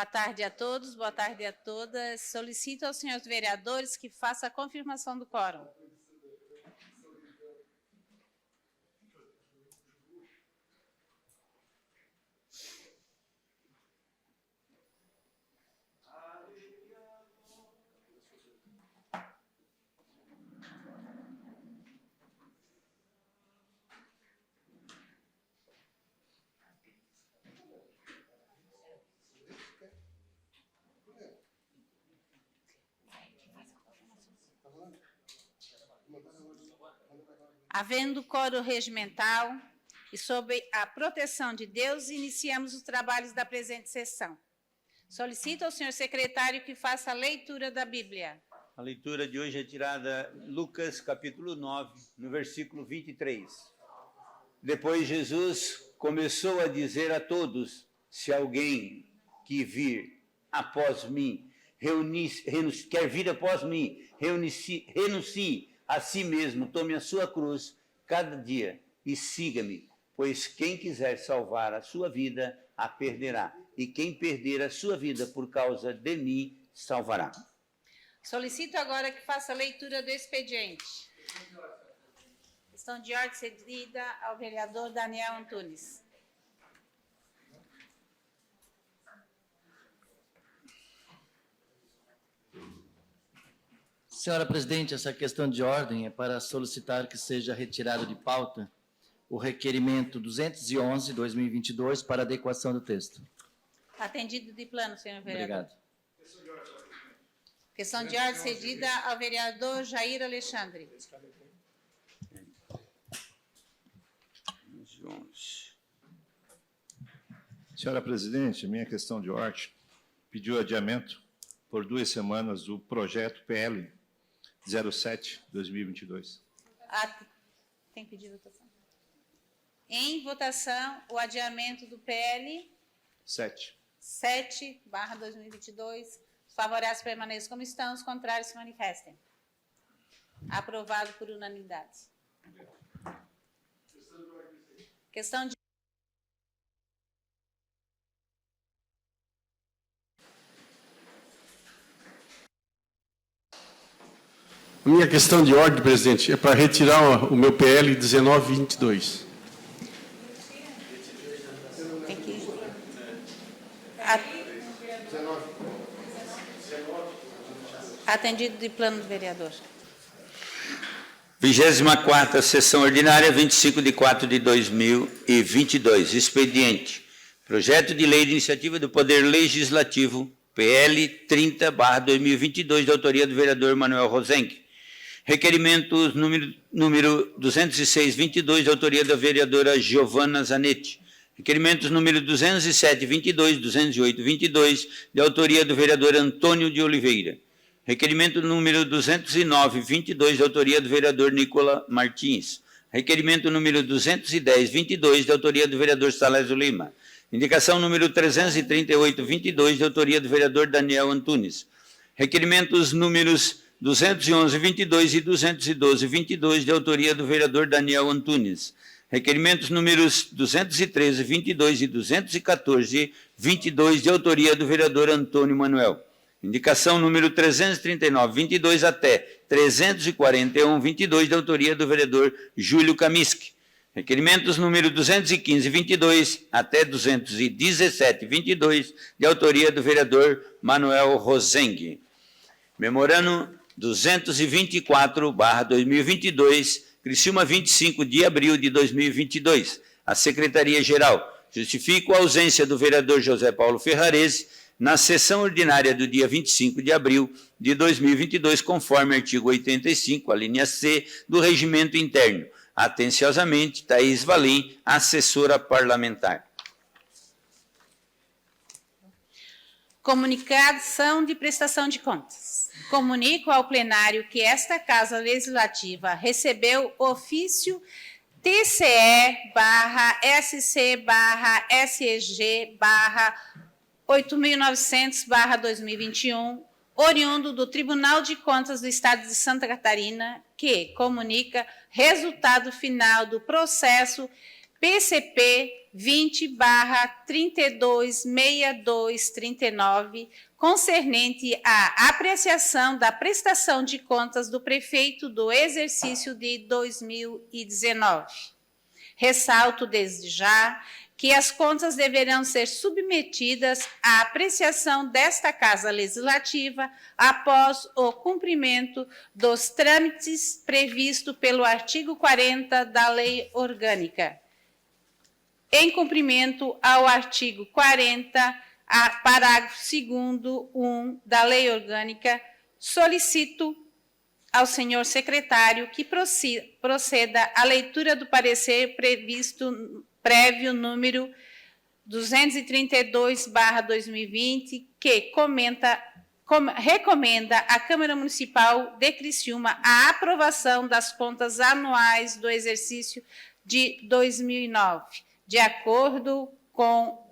Boa tarde a todos, boa tarde a todas. Solicito aos senhores vereadores que façam a confirmação do quórum. Havendo quórum regimental e sob a proteção de Deus, iniciamos os trabalhos da presente sessão. Solicito ao senhor secretário que faça a leitura da Bíblia. A leitura de hoje é tirada Lucas, capítulo 9, no versículo 23. Depois Jesus começou a dizer a todos: se alguém que vir após mim, quer vir após mim, renuncie a si mesmo, tome a sua cruz cada dia e siga-me, pois quem quiser salvar a sua vida, a perderá, e quem perder a sua vida por causa de mim, salvará. Solicito agora que faça a leitura do expediente. Questão de ordem cedida ao vereador Daniel Antunes. Senhora Presidente, essa questão de ordem é para solicitar que seja retirado de pauta o requerimento 211/2022 para adequação do texto. Atendido de plano, senhor vereador. Obrigado. Questão de ordem cedida ao vereador Jair Alexandre. Senhora Presidente, minha questão de ordem pediu adiamento por 2 semanas do projeto PL 07/2022. Tem pedido votação? Em votação, o adiamento do PL 7/2022. Os favoráveis permaneçam como estão, os contrários se manifestem. Aprovado por unanimidade. Questão de A minha questão de ordem, presidente, é para retirar o meu PL 1922. Tem que... Atendido de plano do vereador. 24ª sessão ordinária, 25/4/2022. Expediente. Projeto de lei de iniciativa do Poder Legislativo, PL 30/2022, de autoria do vereador Manuel Rosenque. Requerimentos número 206/22, de autoria da vereadora Giovana Zanetti. Requerimentos número 207/22, 208/22, de autoria do vereador Antônio de Oliveira. Requerimento número 209/22, de autoria do vereador Nicola Martins. Requerimento número 210/22, de autoria do vereador Salésio Lima. Indicação número 338/22, de autoria do vereador Daniel Antunes. Requerimentos números 211/22 e 212/22, de autoria do vereador Daniel Antunes. Requerimentos números 213/22 e 214/22, de autoria do vereador Antônio Manuel. Indicação número 339/22 até 341/22, de autoria do vereador Júlio Kamiski. Requerimentos número 215/22 até 217/22, de autoria do vereador Manuel Rosengue. Memorando 224/2022, Criciúma, 25 de abril de 2022. A Secretaria-Geral justifica a ausência do vereador José Paulo Ferrarese na sessão ordinária do dia 25 de abril de 2022, conforme artigo 85, a linha C, do Regimento Interno. Atenciosamente, Thaís Valim, assessora parlamentar. Comunicação de prestação de contas. Comunico ao plenário que esta Casa Legislativa recebeu ofício TCE/SC/SEG/8900/2021, oriundo do Tribunal de Contas do Estado de Santa Catarina, que comunica resultado final do processo PCP 20/326239, concernente à apreciação da prestação de contas do prefeito do exercício de 2019. Ressalto desde já que as contas deverão ser submetidas à apreciação desta Casa Legislativa após o cumprimento dos trâmites previstos pelo artigo 40 da Lei Orgânica. Em cumprimento ao artigo 40, parágrafo 2º, 1 da Lei Orgânica, solicito ao senhor secretário que proceda à leitura do parecer previsto prévio número 232/2020, que recomenda à Câmara Municipal de Criciúma a aprovação das contas anuais do exercício de 2019, de acordo com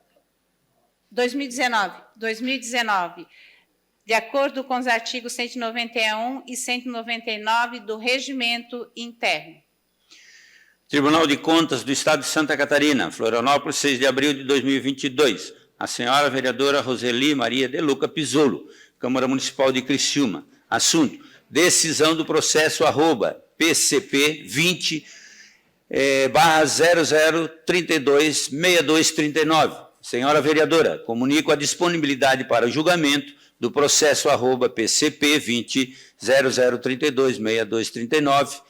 2019, de acordo com os artigos 191 e 199 do Regimento Interno. Tribunal de Contas do Estado de Santa Catarina, Florianópolis, 6 de abril de 2022. A senhora vereadora Roseli Maria de Luca Pizzolo, Câmara Municipal de Criciúma. Assunto: decisão do processo @PCP 20/00326239. Senhora vereadora, comunico a disponibilidade para julgamento do processo @PCP 20/00326239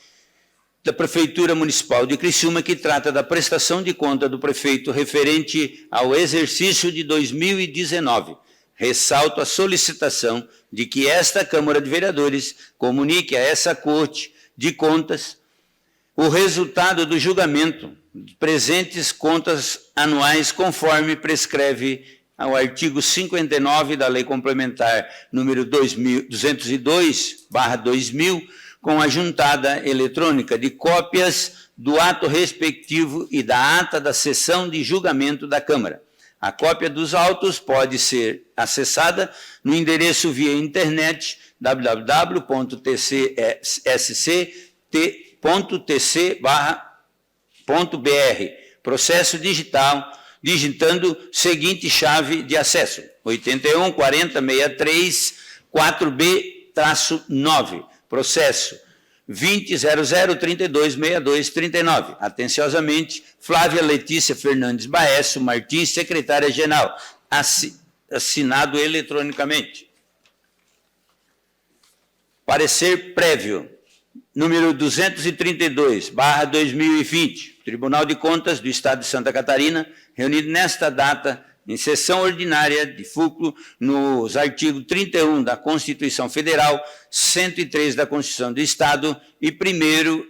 da Prefeitura Municipal de Criciúma, que trata da prestação de conta do prefeito referente ao exercício de 2019. Ressalto a solicitação de que esta Câmara de Vereadores comunique a essa Corte de Contas o resultado do julgamento de presentes contas anuais, conforme prescreve ao artigo 59 da Lei Complementar número 202/2000, com a juntada eletrônica de cópias do ato respectivo e da ata da sessão de julgamento da Câmara. A cópia dos autos pode ser acessada no endereço via internet www.tcsct.tc/.br. Processo digital, digitando seguinte chave de acesso: 814063-4B-9. Processo 20.00326239. Atenciosamente, Flávia Letícia Fernandes Baesso Martins, secretária-geral. Assinado eletronicamente. Parecer prévio, número 232/2020, Tribunal de Contas do Estado de Santa Catarina, reunido nesta data, em sessão ordinária de fulcro, nos artigos 31 da Constituição Federal, 103 da Constituição do Estado e 1º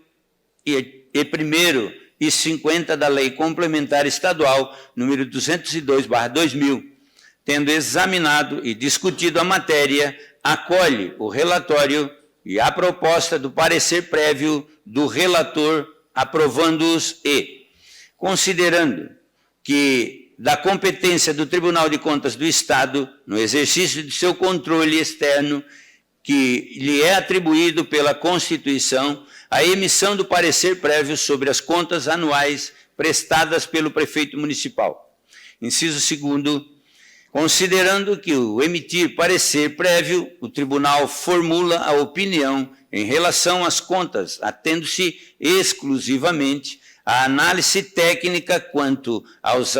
e 50 da Lei Complementar Estadual, número 202/2000. Tendo examinado e discutido a matéria, acolhe o relatório e a proposta do parecer prévio do relator, aprovando-os e, considerando que da competência do Tribunal de Contas do Estado, no exercício de seu controle externo, que lhe é atribuído pela Constituição, a emissão do parecer prévio sobre as contas anuais prestadas pelo prefeito municipal. Inciso 2º, considerando que o emitir parecer prévio, o tribunal formula a opinião em relação às contas, atendo-se exclusivamente à análise técnica quanto aos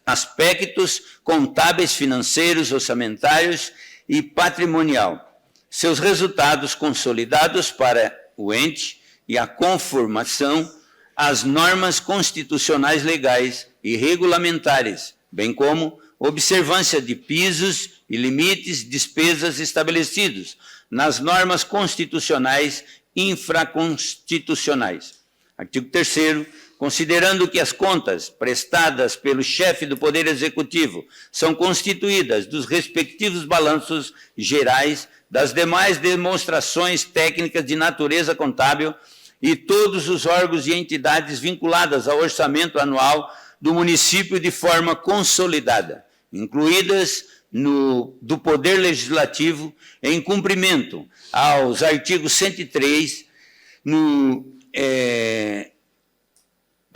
aspectos contábeis, financeiros, orçamentários e patrimonial, seus resultados consolidados para o ente e a conformação às normas constitucionais legais e regulamentares, bem como observância de pisos e limites de despesas estabelecidos nas normas constitucionais e infraconstitucionais. Artigo 3º, considerando que as contas prestadas pelo chefe do Poder Executivo são constituídas dos respectivos balanços gerais, das demais demonstrações técnicas de natureza contábil e todos os órgãos e entidades vinculadas ao orçamento anual do município de forma consolidada, incluídas do Poder Legislativo, em cumprimento aos artigos 103,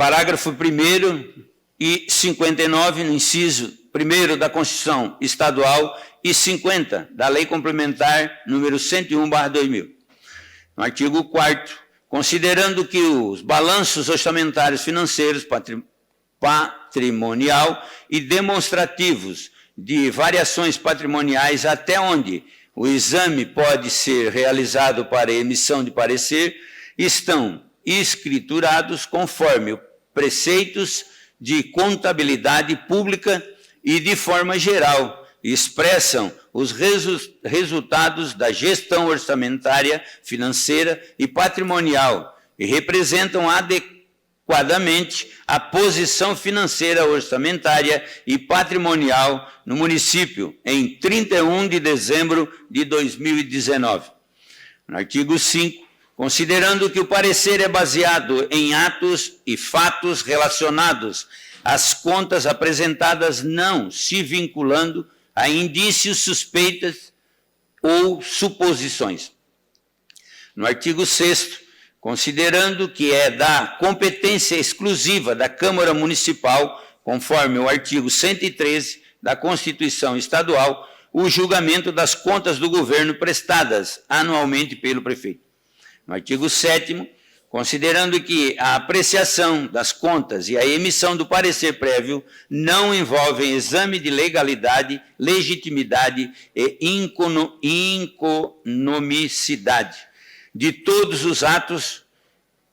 parágrafo 1º e 59, no inciso 1º da Constituição Estadual e 50 da Lei Complementar número 101/2000. No artigo 4º, considerando que os balanços orçamentários financeiros, patrimonial e demonstrativos de variações patrimoniais até onde o exame pode ser realizado para emissão de parecer, estão escriturados conforme preceitos de contabilidade pública e, de forma geral, expressam os resultados da gestão orçamentária, financeira e patrimonial e representam adequadamente a posição financeira, orçamentária e patrimonial no município em 31 de dezembro de 2019. No artigo 5, considerando que o parecer é baseado em atos e fatos relacionados às contas apresentadas, não se vinculando a indícios, suspeitas ou suposições. No artigo 6º, considerando que é da competência exclusiva da Câmara Municipal, conforme o artigo 113 da Constituição Estadual, o julgamento das contas do governo prestadas anualmente pelo prefeito. No artigo 7º, considerando que a apreciação das contas e a emissão do parecer prévio não envolvem exame de legalidade, legitimidade e economicidade de todos os atos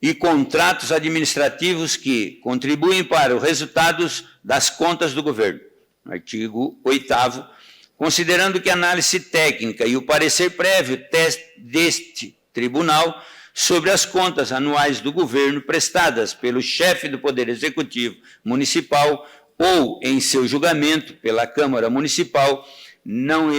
e contratos administrativos que contribuem para os resultados das contas do governo. No artigo 8º, considerando que a análise técnica e o parecer prévio deste tribunal sobre as contas anuais do governo prestadas pelo chefe do Poder Executivo Municipal ou em seu julgamento pela Câmara Municipal não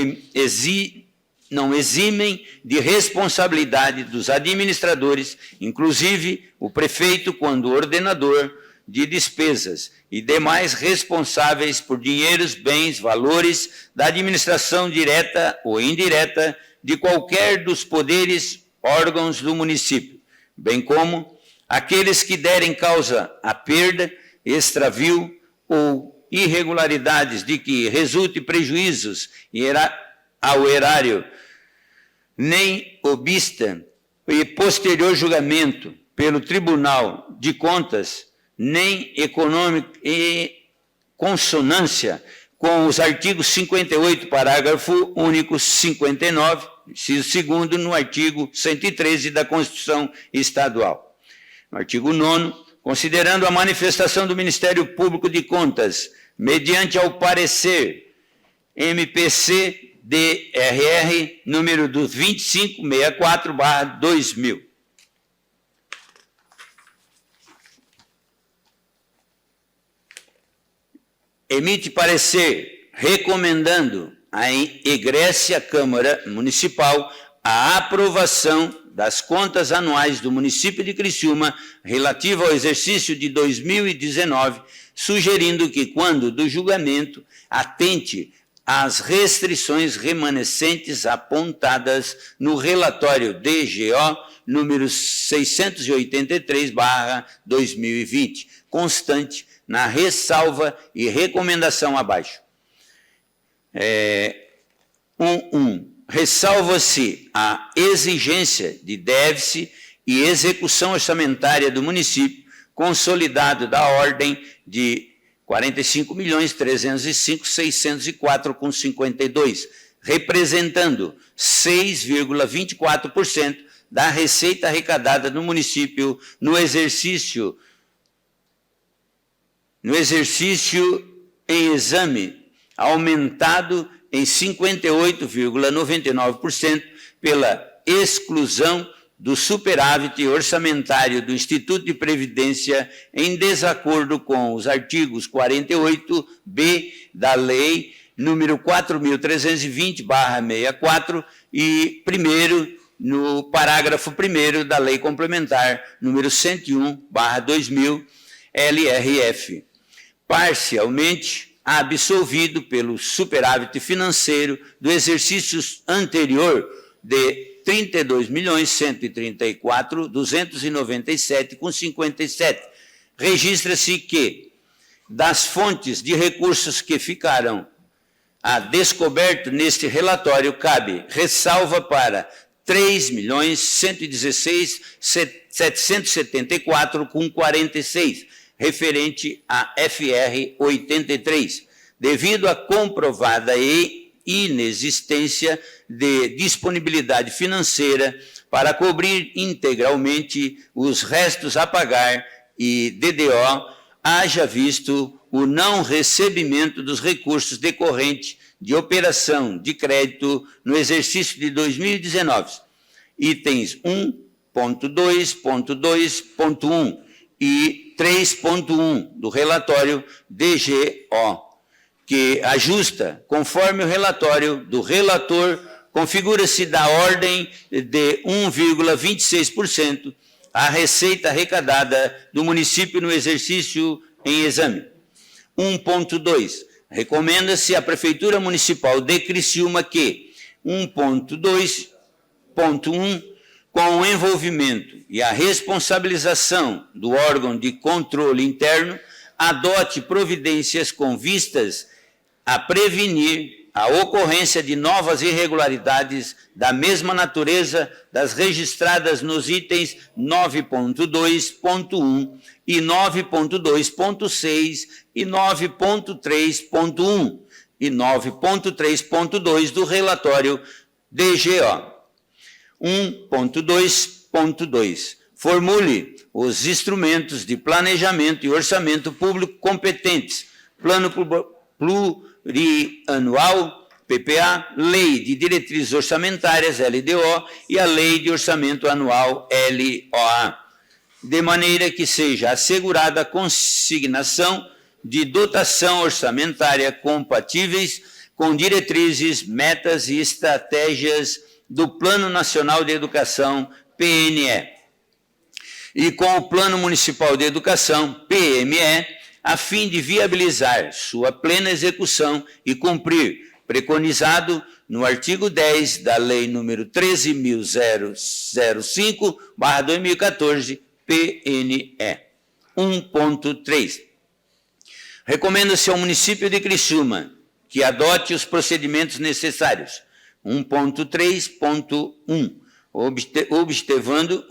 eximem de responsabilidade dos administradores, inclusive o prefeito, quando ordenador de despesas e demais responsáveis por dinheiros, bens, valores da administração direta ou indireta de qualquer dos poderes, órgãos do município, bem como aqueles que derem causa à perda, extravio ou irregularidades de que resulte prejuízos ao erário, nem obsta e posterior julgamento pelo Tribunal de Contas, nem econômico e consonância com os artigos 58, parágrafo único 59, inciso 2º, no artigo 113 da Constituição Estadual. No artigo 9º, considerando a manifestação do Ministério Público de Contas, mediante ao parecer MPC-DRR, número 2564/2000. Emite parecer recomendando à egrécia Câmara Municipal a aprovação das contas anuais do município de Criciúma relativa ao exercício de 2019, sugerindo que, quando do julgamento, atente às restrições remanescentes apontadas no relatório DGO número 683/2020, constante na ressalva e recomendação abaixo. 1. Ressalva-se a exigência de déficit e execução orçamentária do município, consolidado da ordem de 45.305.604,52, representando 6,24% da receita arrecadada no município no exercício em exame, aumentado em 58,99% pela exclusão do superávit orçamentário do Instituto de Previdência, em desacordo com os artigos 48b da Lei número 4.320/64 e no parágrafo 1º da Lei Complementar número 101/2000, LRF, parcialmente absolvido pelo superávit financeiro do exercício anterior de 32.134.297,57, registra-se que, das fontes de recursos que ficaram a descoberto neste relatório, cabe ressalva para 3.116.774,46, referente à FR 83, devido à comprovada e inexistência de disponibilidade financeira para cobrir integralmente os restos a pagar e DDO, haja visto o não recebimento dos recursos decorrentes de operação de crédito no exercício de 2019, itens 1.2.2.1 e 3.1 do relatório DGO, que ajusta, conforme o relatório do relator, configura-se da ordem de 1,26% a receita arrecadada do município no exercício em exame. 1.2. Recomenda-se à Prefeitura Municipal de Criciúma que 1.2.1, com o envolvimento e a responsabilização do órgão de controle interno, adote providências com vistas a prevenir a ocorrência de novas irregularidades da mesma natureza das registradas nos itens 9.2.1 e 9.2.6 e 9.3.1 e 9.3.2 do relatório DGO. 1.2.2. Formule os instrumentos de planejamento e orçamento público competentes, plano plurianual, PPA, Lei de Diretrizes Orçamentárias, LDO, e a Lei de Orçamento Anual, LOA, de maneira que seja assegurada a consignação de dotação orçamentária compatíveis com diretrizes, metas e estratégias do Plano Nacional de Educação, PNE, e com o Plano Municipal de Educação, PME, a fim de viabilizar sua plena execução e cumprir, preconizado no artigo 10 da Lei nº 13.005/2014, PNE. 1.3. Recomenda-se ao município de Criciúma que adote os procedimentos necessários. 1.3.1. Objetivando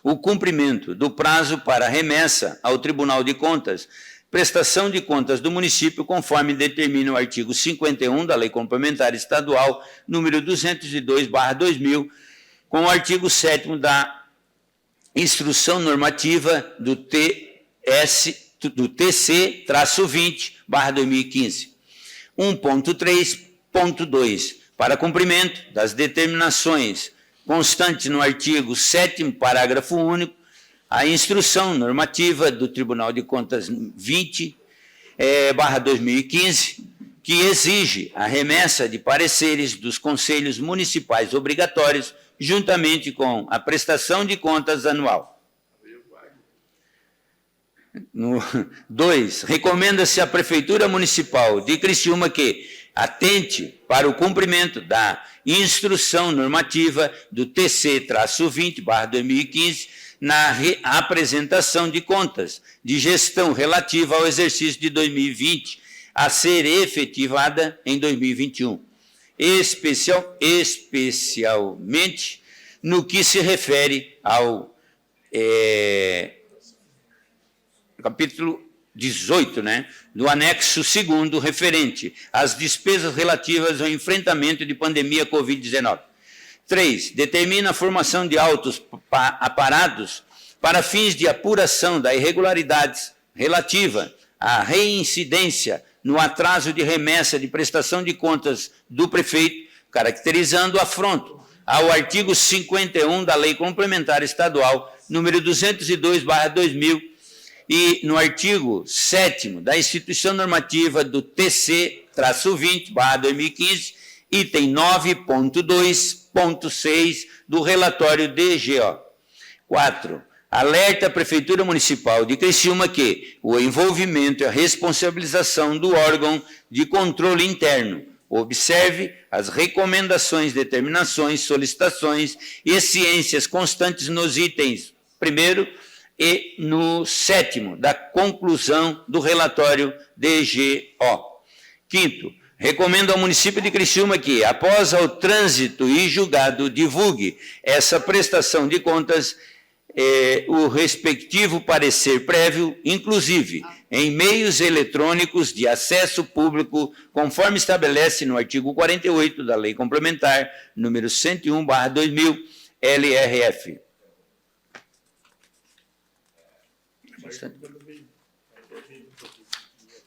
o cumprimento do prazo para remessa ao Tribunal de Contas, prestação de contas do município, conforme determina o artigo 51 da Lei Complementar Estadual, número 202/2000, com o artigo 7º da Instrução Normativa do TC-20/2015. 1.3.2. Para cumprimento das determinações constantes no artigo 7º, parágrafo único, a Instrução Normativa do Tribunal de Contas 20/2015, que exige a remessa de pareceres dos conselhos municipais obrigatórios, juntamente com a prestação de contas anual. 2. Recomenda-se à Prefeitura Municipal de Criciúma que atente para o cumprimento da Instrução Normativa do TC-20/2015 na apresentação de contas de gestão relativa ao exercício de 2020, a ser efetivada em 2021, especialmente no que se refere ao capítulo 18, do anexo 2º, referente às despesas relativas ao enfrentamento de pandemia Covid-19. 3. Determina a formação de autos aparados para fins de apuração da irregularidades relativa à reincidência no atraso de remessa de prestação de contas do prefeito, caracterizando afronto ao artigo 51 da Lei Complementar Estadual, número 202/2000, e no artigo 7º da Instituição Normativa do TC-20/2015, item 9.2.6 do relatório DGO. 4. Alerta a Prefeitura Municipal de Criciúma que o envolvimento e a responsabilização do órgão de controle interno observe as recomendações, determinações, solicitações e ciências constantes nos itens 1º, e no 7º, da conclusão do relatório DGO. 5º, recomendo ao município de Criciúma que, após o trânsito e julgado, divulgue essa prestação de contas, o respectivo parecer prévio, inclusive em meios eletrônicos de acesso público, conforme estabelece no artigo 48 da Lei Complementar número 101/2000, LRF.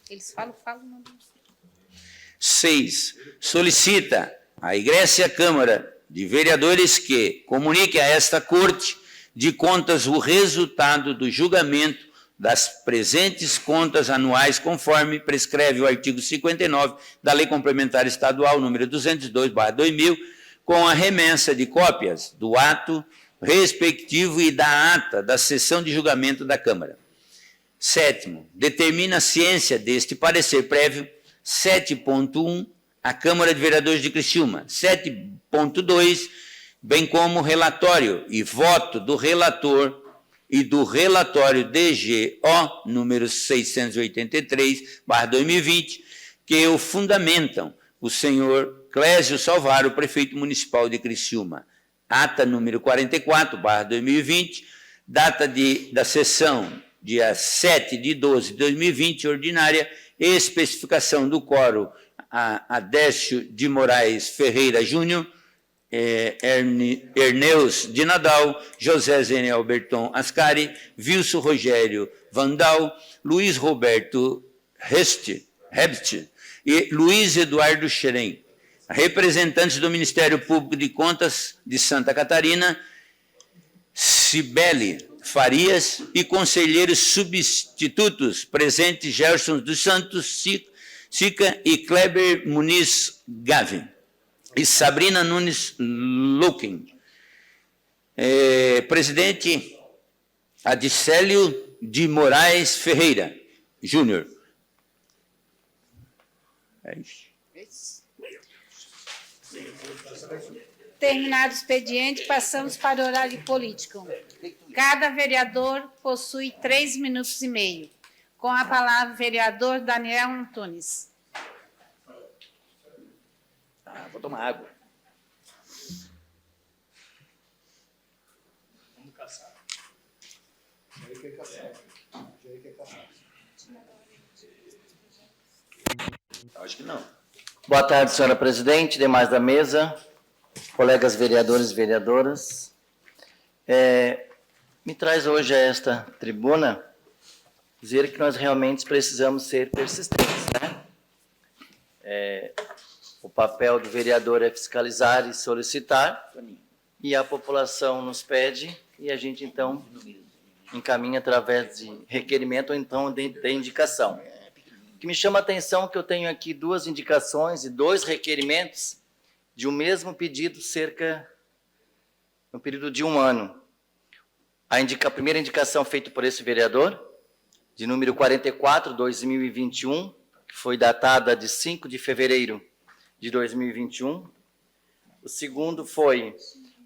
Eles falam. 6. Solicita à Egrécia Câmara de Vereadores que comunique a esta Corte de Contas o resultado do julgamento das presentes contas anuais, conforme prescreve o artigo 59 da Lei Complementar Estadual número 202/2000, com a remessa de cópias do ato respectivo e da ata da sessão de julgamento da Câmara. 7º, determina a ciência deste parecer prévio. 7.1, a Câmara de Vereadores de Criciúma. 7.2, bem como relatório e voto do relator e do relatório DGO número 683/2020, que o fundamentam o senhor Clésio Salvaro, prefeito municipal de Criciúma. Ata número 44/2020, data da sessão, dia 7/12/2020, ordinária, especificação do quórum Adécio de Moraes Ferreira Júnior, Erneus de Nadal, José Zenel Berton Ascari, Wilson Rogério Vandal, Luiz Roberto Hebst e Luiz Eduardo Xerém. Representantes do Ministério Público de Contas de Santa Catarina, Cibele Farias, e conselheiros substitutos presentes Gerson dos Santos Sica e Kleber Muniz Gavin e Sabrina Nunes Lukin. Presidente Adicélio de Moraes Ferreira Júnior. É isso. Terminado o expediente, passamos para o horário político. Cada vereador possui 3 minutos e meio. Com a palavra, o vereador Daniel Antunes. Vou tomar água. Vamos caçar. Jair quer caçar. Acho que não. Boa tarde, senhora presidente, demais da mesa, colegas vereadores e vereadoras. Me traz hoje a esta tribuna dizer que nós realmente precisamos ser persistentes, né? O papel do vereador é fiscalizar e solicitar, e a população nos pede, e a gente, então, encaminha através de requerimento ou, então, de indicação. O que me chama a atenção é que eu tenho aqui 2 indicações e 2 requerimentos de um mesmo pedido, no período de 1 ano. A primeira indicação feita por esse vereador, de número 44/2021, que foi datada de 5 de fevereiro de 2021. O segundo foi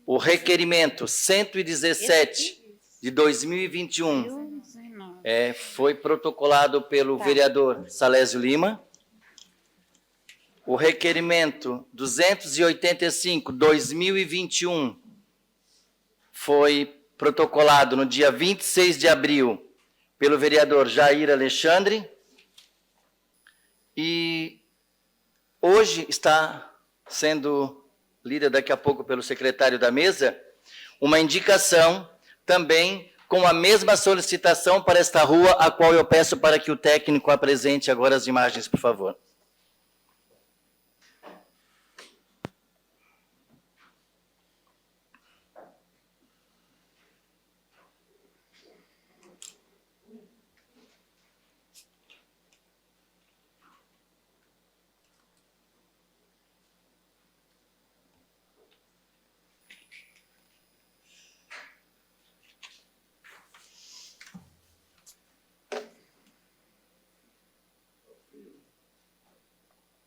o requerimento 117 de 2021, foi protocolado pelo vereador Salésio Lima. O requerimento 285/2021 foi protocolado no dia 26 de abril pelo vereador Jair Alexandre. E hoje está sendo lida daqui a pouco pelo secretário da mesa uma indicação também com a mesma solicitação para esta rua, a qual eu peço para que o técnico apresente agora as imagens, por favor.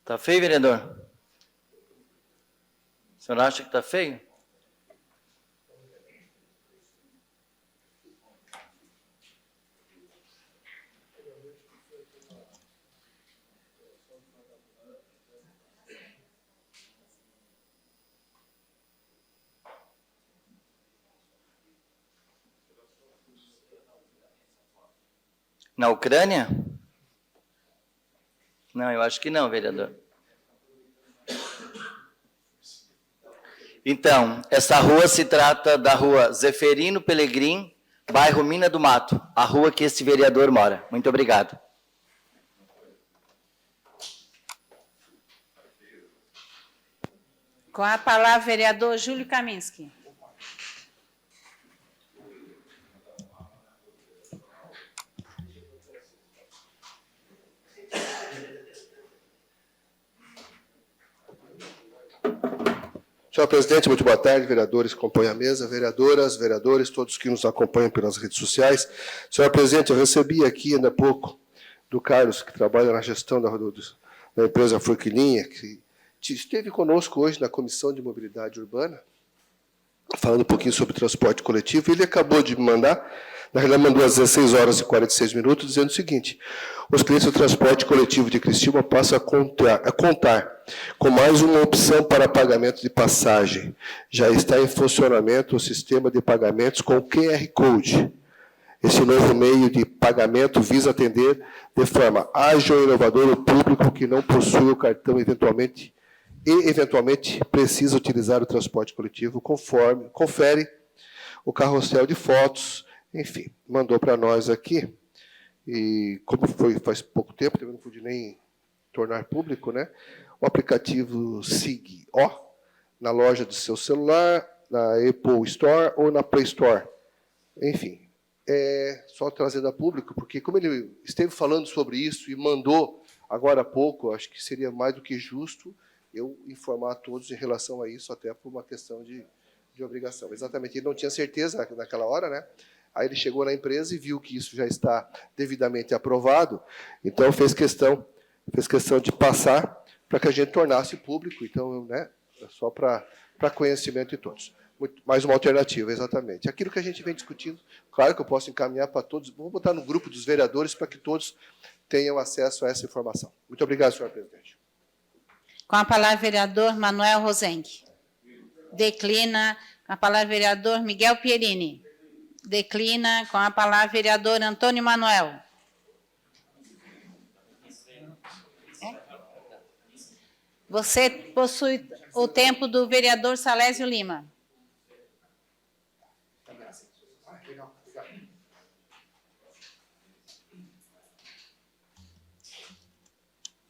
Está feio, vereador? O senhor acha que está feio? Na Ucrânia? Não, eu acho que não, vereador. Então, essa rua se trata da rua Zeferino Pelegrim, bairro Mina do Mato, a rua que esse vereador mora. Muito obrigado. Com a palavra, vereador Júlio Kaminski. Senhor presidente, muito boa tarde, vereadores que compõem a mesa, vereadoras, vereadores, todos que nos acompanham pelas redes sociais. Senhor presidente, eu recebi aqui ainda há pouco do Carlos, que trabalha na gestão da empresa Forquilinha, que esteve conosco hoje na Comissão de Mobilidade Urbana, falando um pouquinho sobre transporte coletivo. Ele acabou de me mandar, na realidade mandou às 16 horas e 46 minutos, dizendo o seguinte: os clientes do transporte coletivo de Criciúma passam a contar com mais uma opção para pagamento de passagem. Já está em funcionamento o sistema de pagamentos com QR Code. Esse novo meio de pagamento visa atender de forma ágil e inovadora o público que não possui o cartão eventualmente precisa utilizar o transporte coletivo, confere o carrossel de fotos, enfim, mandou para nós aqui. E como foi faz pouco tempo, eu não pude nem tornar público, né? O aplicativo SIG-O, na loja do seu celular, na Apple Store ou na Play Store. Enfim, só trazendo a público, porque como ele esteve falando sobre isso e mandou agora há pouco, acho que seria mais do que justo eu informar a todos em relação a isso, até por uma questão de obrigação. Exatamente, ele não tinha certeza naquela hora, né? Aí ele chegou na empresa e viu que isso já está devidamente aprovado, então fez questão de passar para que a gente tornasse público, então, né, só para conhecimento de todos. Mais uma alternativa, exatamente. Aquilo que a gente vem discutindo, claro que eu posso encaminhar para todos, vou botar no grupo dos vereadores para que todos tenham acesso a essa informação. Muito obrigado, senhor presidente. Com a palavra, vereador Manuel Rosenck. Declina. Com a palavra, vereador Miguel Pierini. Declina. Com a palavra, vereador Antônio Manuel. Você possui o tempo do vereador Salésio Lima.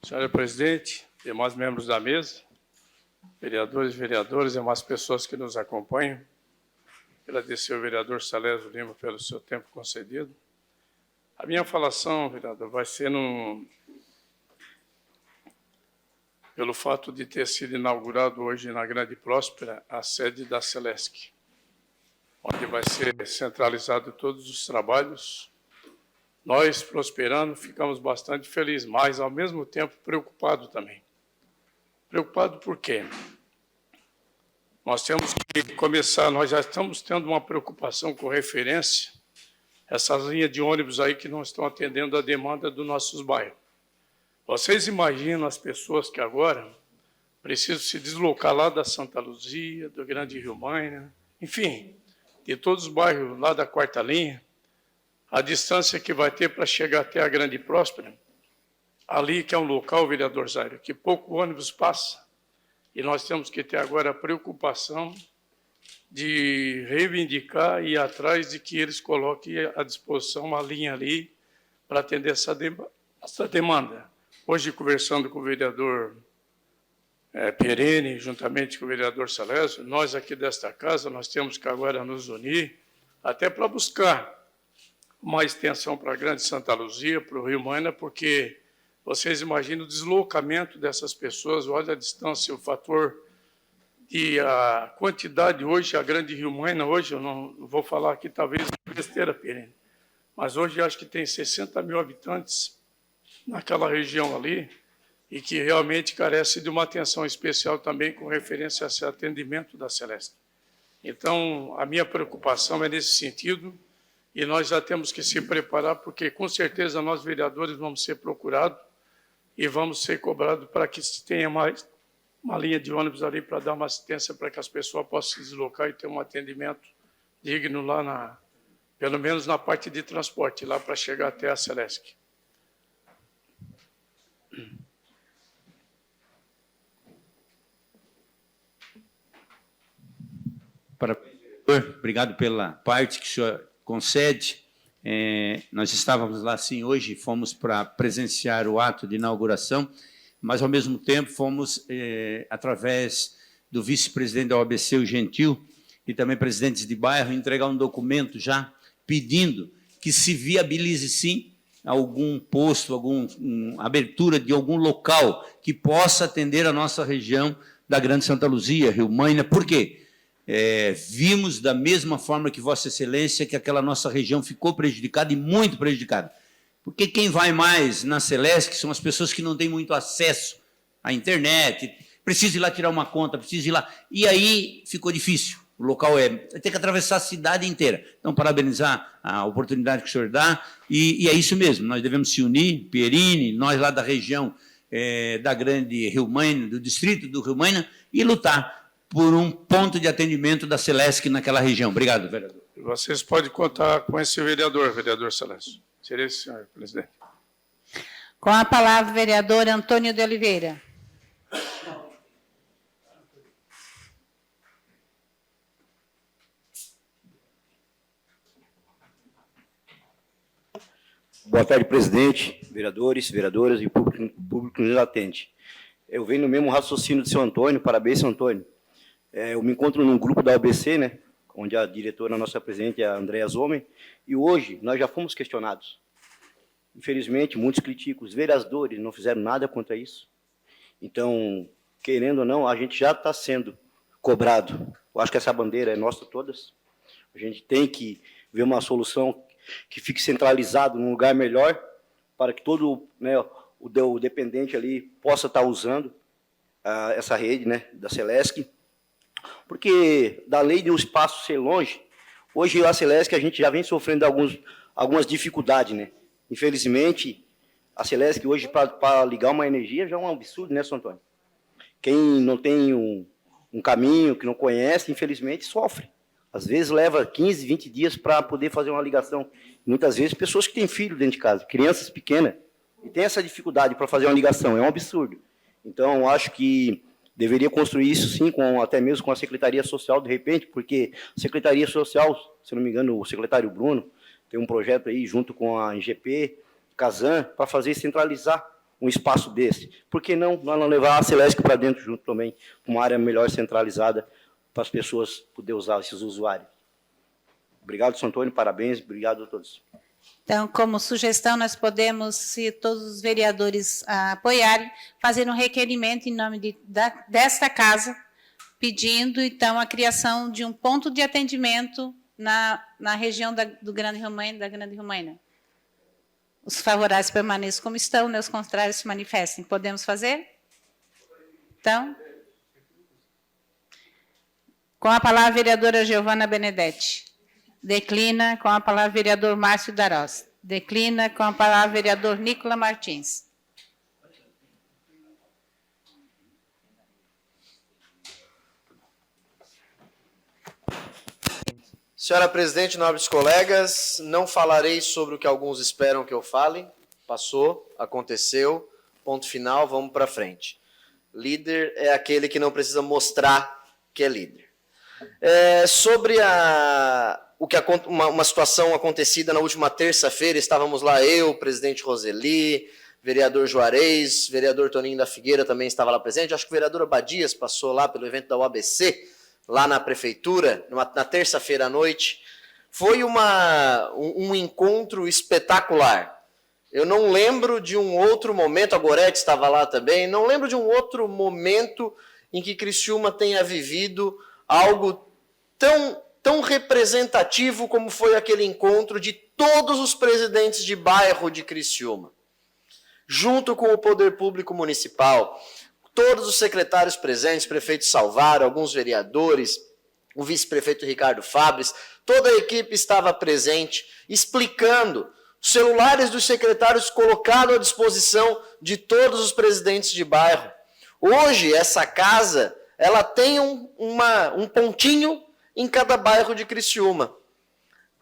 Senhora presidente, demais membros da mesa, vereadores e vereadoras, demais pessoas que nos acompanham, agradecer ao vereador Salésio Lima pelo seu tempo concedido. A minha falação, vereador, vai ser pelo fato de ter sido inaugurado hoje na Grande Próspera a sede da Celesc, onde vai ser centralizado todos os trabalhos. Nós, prosperando, ficamos bastante felizes, mas, ao mesmo tempo, preocupados também. Preocupado por quê? Nós temos que começar, nós já estamos tendo uma preocupação com referência a essas linhas de ônibus aí que não estão atendendo a demanda dos nossos bairros. Vocês imaginam as pessoas que agora precisam se deslocar lá da Santa Luzia, do Grande Rio Maina, enfim, de todos os bairros lá da quarta linha, a distância que vai ter para chegar até a Grande Próspera, ali que é um local, vereador Zaire, que pouco ônibus passa, e nós temos que ter agora a preocupação de reivindicar e ir atrás de que eles coloquem à disposição uma linha ali para atender essa demanda. Hoje, conversando com o vereador Pierini, juntamente com o vereador Salésio, nós aqui desta casa, nós temos que agora nos unir, até para buscar uma extensão para a Grande Santa Luzia, para o Rio Maina, porque vocês imaginam o deslocamento dessas pessoas, olha a distância, o fator e a quantidade hoje, a Grande Rio Maina, hoje, eu não vou falar aqui talvez besteira, Pierini, mas hoje acho que tem 60 mil habitantes naquela região ali, e que realmente carece de uma atenção especial também com referência a esse atendimento da Celeste. Então, a minha preocupação é nesse sentido, e nós já temos que se preparar, porque com certeza nós, vereadores, vamos ser procurados e vamos ser cobrados para que se tenha mais uma linha de ônibus ali para dar uma assistência para que as pessoas possam se deslocar e ter um atendimento digno lá pelo menos na parte de transporte, lá para chegar até a Celesc. Obrigado pela parte que o senhor concede. Nós estávamos lá, sim, hoje, fomos para presenciar o ato de inauguração, mas, ao mesmo tempo, fomos, através do vice-presidente da OABC, o Gentil, e também presidentes de bairro, entregar um documento já pedindo que se viabilize, sim, algum posto, abertura de algum local que possa atender a nossa região da Grande Santa Luzia, Rio Maina. Por quê? Vimos da mesma forma que Vossa Excelência que aquela nossa região ficou prejudicada e muito prejudicada. Porque quem vai mais na Celesc são as pessoas que não têm muito acesso à internet, precisa ir lá tirar uma conta, precisa ir lá. E aí ficou difícil. O local tem que atravessar a cidade inteira. Então, parabenizar a oportunidade que o senhor dá. E é isso mesmo, nós devemos se unir, Pierini, nós lá da região da Grande Rio Maina, do distrito do Rio Maina, e lutar por um ponto de atendimento da Celesc naquela região. Obrigado, vereador. Vocês podem contar com esse vereador Celeste. Seria esse, senhor presidente. Com a palavra, o vereador Antônio de Oliveira. Boa tarde, presidente, vereadores, vereadoras e público que nos atende. Eu venho no mesmo raciocínio do seu Antônio, parabéns, seu Antônio. Eu me encontro num grupo da OABC, né, onde a diretora, nossa presidente, é a Andréa Zomen, e hoje nós já fomos questionados. Infelizmente, muitos criticam, os vereadores não fizeram nada contra isso. Então, querendo ou não, a gente já está sendo cobrado. Eu acho que essa bandeira é nossa todas. A gente tem que ver uma solução que fique centralizado num lugar melhor, para que todo, né, o dependente ali possa estar usando essa rede, né, da Celesc. Porque, da lei de um espaço ser longe, hoje a Celesc a gente já vem sofrendo algumas dificuldades, né? Infelizmente, a Celesc hoje, para ligar uma energia, já é um absurdo, né, São Antônio? Quem não tem um caminho, que não conhece, infelizmente, sofre. Às vezes leva 15, 20 dias para poder fazer uma ligação. Muitas vezes, pessoas que têm filho dentro de casa, crianças pequenas, e tem essa dificuldade para fazer uma ligação, é um absurdo. Então, eu acho que deveria construir isso, sim, até mesmo com a Secretaria Social, de repente, porque a Secretaria Social, se não me engano, o secretário Bruno, tem um projeto aí, junto com a IGP, Casan, para centralizar um espaço desse. Por que não nós não levar a Celesc para dentro junto também, uma área melhor centralizada, para as pessoas poderem usar esses usuários. Obrigado, São Antônio, parabéns, obrigado a todos. Então, como sugestão, nós podemos, se todos os vereadores apoiarem, fazer um requerimento em nome desta casa, pedindo, então, a criação de um ponto de atendimento na região do Grande Rio Maina, da Grande Rio Maina. Os favoráveis permaneçam como estão, os contrários se manifestem. Podemos fazer? Então... Com a palavra, a vereadora Giovana Benedetti. Declina. Com a palavra, o vereador Márcio Darós. Declina. Com a palavra, o vereador Nicola Martins. Senhora presidente, nobres colegas, não falarei sobre o que alguns esperam que eu fale. Passou, aconteceu, ponto final, vamos para frente. Líder é aquele que não precisa mostrar que é líder. Sobre uma situação acontecida na última terça-feira, estávamos lá eu, o presidente Roseli, vereador Juarez, vereador Toninho da Figueira também estava lá presente, acho que o vereador Abadias passou lá pelo evento da OABC, lá na prefeitura, na terça-feira à noite. Foi um encontro espetacular. Eu não lembro de um outro momento, a Gorete estava lá também, não lembro de um outro momento em que Criciúma tenha vivido algo tão representativo como foi aquele encontro de todos os presidentes de bairro de Criciúma, junto com o Poder Público Municipal, todos os secretários presentes, prefeito Salvaro, alguns vereadores, o vice-prefeito Ricardo Fabres, toda a equipe estava presente, explicando, os celulares dos secretários colocados à disposição de todos os presidentes de bairro. Hoje, essa casa... ela tem um pontinho em cada bairro de Criciúma.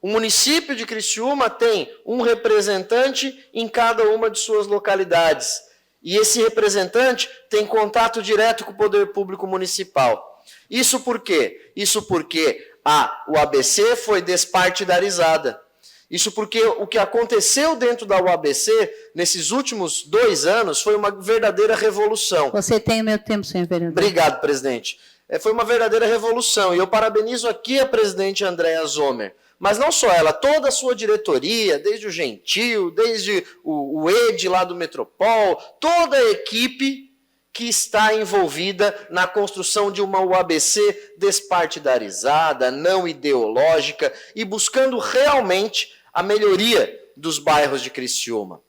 O município de Criciúma tem um representante em cada uma de suas localidades. E esse representante tem contato direto com o poder público municipal. Isso por quê? Isso porque a UABC foi despartidarizada. Isso porque o que aconteceu dentro da UABC nesses últimos 2 anos foi uma verdadeira revolução. Você tem o meu tempo, senhor vereador. Obrigado, presidente. Foi uma verdadeira revolução. E eu parabenizo aqui a presidente Andréa Zomer. Mas não só ela, toda a sua diretoria, desde o Gentil, desde o ED lá do Metropol, toda a equipe que está envolvida na construção de uma UABC despartidarizada, não ideológica e buscando realmente a melhoria dos bairros de Criciúma.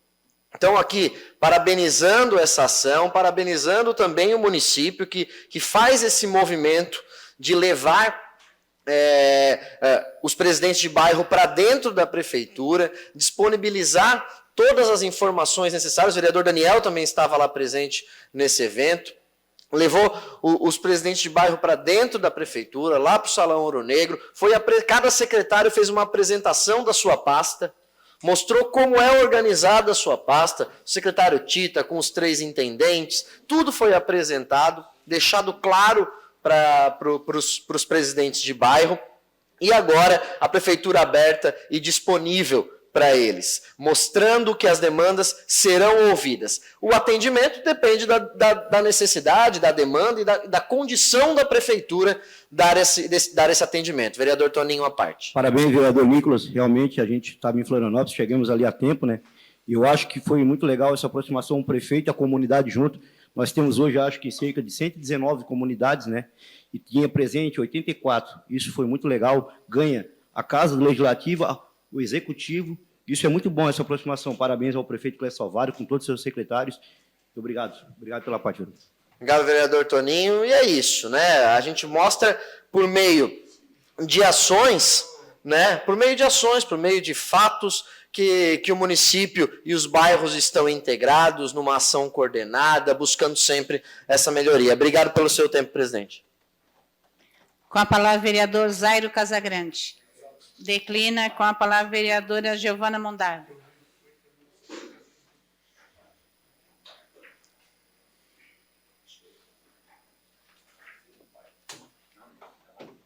Então, aqui, parabenizando essa ação, parabenizando também o município que faz esse movimento de levar os presidentes de bairro para dentro da prefeitura, disponibilizar todas as informações necessárias. O vereador Daniel também estava lá presente nesse evento. Levou os presidentes de bairro para dentro da prefeitura, lá para o Salão Ouro Negro. Cada secretário fez uma apresentação da sua pasta, mostrou como é organizada a sua pasta. O secretário Tita, com os 3 intendentes, tudo foi apresentado, deixado claro para os presidentes de bairro, e agora a prefeitura aberta e disponível para eles, mostrando que as demandas serão ouvidas. O atendimento depende da necessidade, da demanda e da condição da prefeitura dar esse atendimento. Vereador Toninho, à parte. Parabéns, vereador Nicolas. Realmente, a gente estava em Florianópolis, chegamos ali a tempo, né? E eu acho que foi muito legal essa aproximação, o prefeito e a comunidade junto. Nós temos hoje, acho que, cerca de 119 comunidades, né? E tinha presente 84. Isso foi muito legal. Ganha a Casa Legislativa, o Executivo. Isso é muito bom, essa aproximação. Parabéns ao prefeito Clécio Salvário, com todos os seus secretários. Muito obrigado. Obrigado pela parte, vereador. Obrigado, vereador Toninho. E é isso, né? A gente mostra por meio de ações, né? Por meio de fatos, que o município e os bairros estão integrados numa ação coordenada, buscando sempre essa melhoria. Obrigado pelo seu tempo, presidente. Com a palavra, vereador Zairo Casagrande. Declina. Com a palavra, vereadora Giovana Mondardo.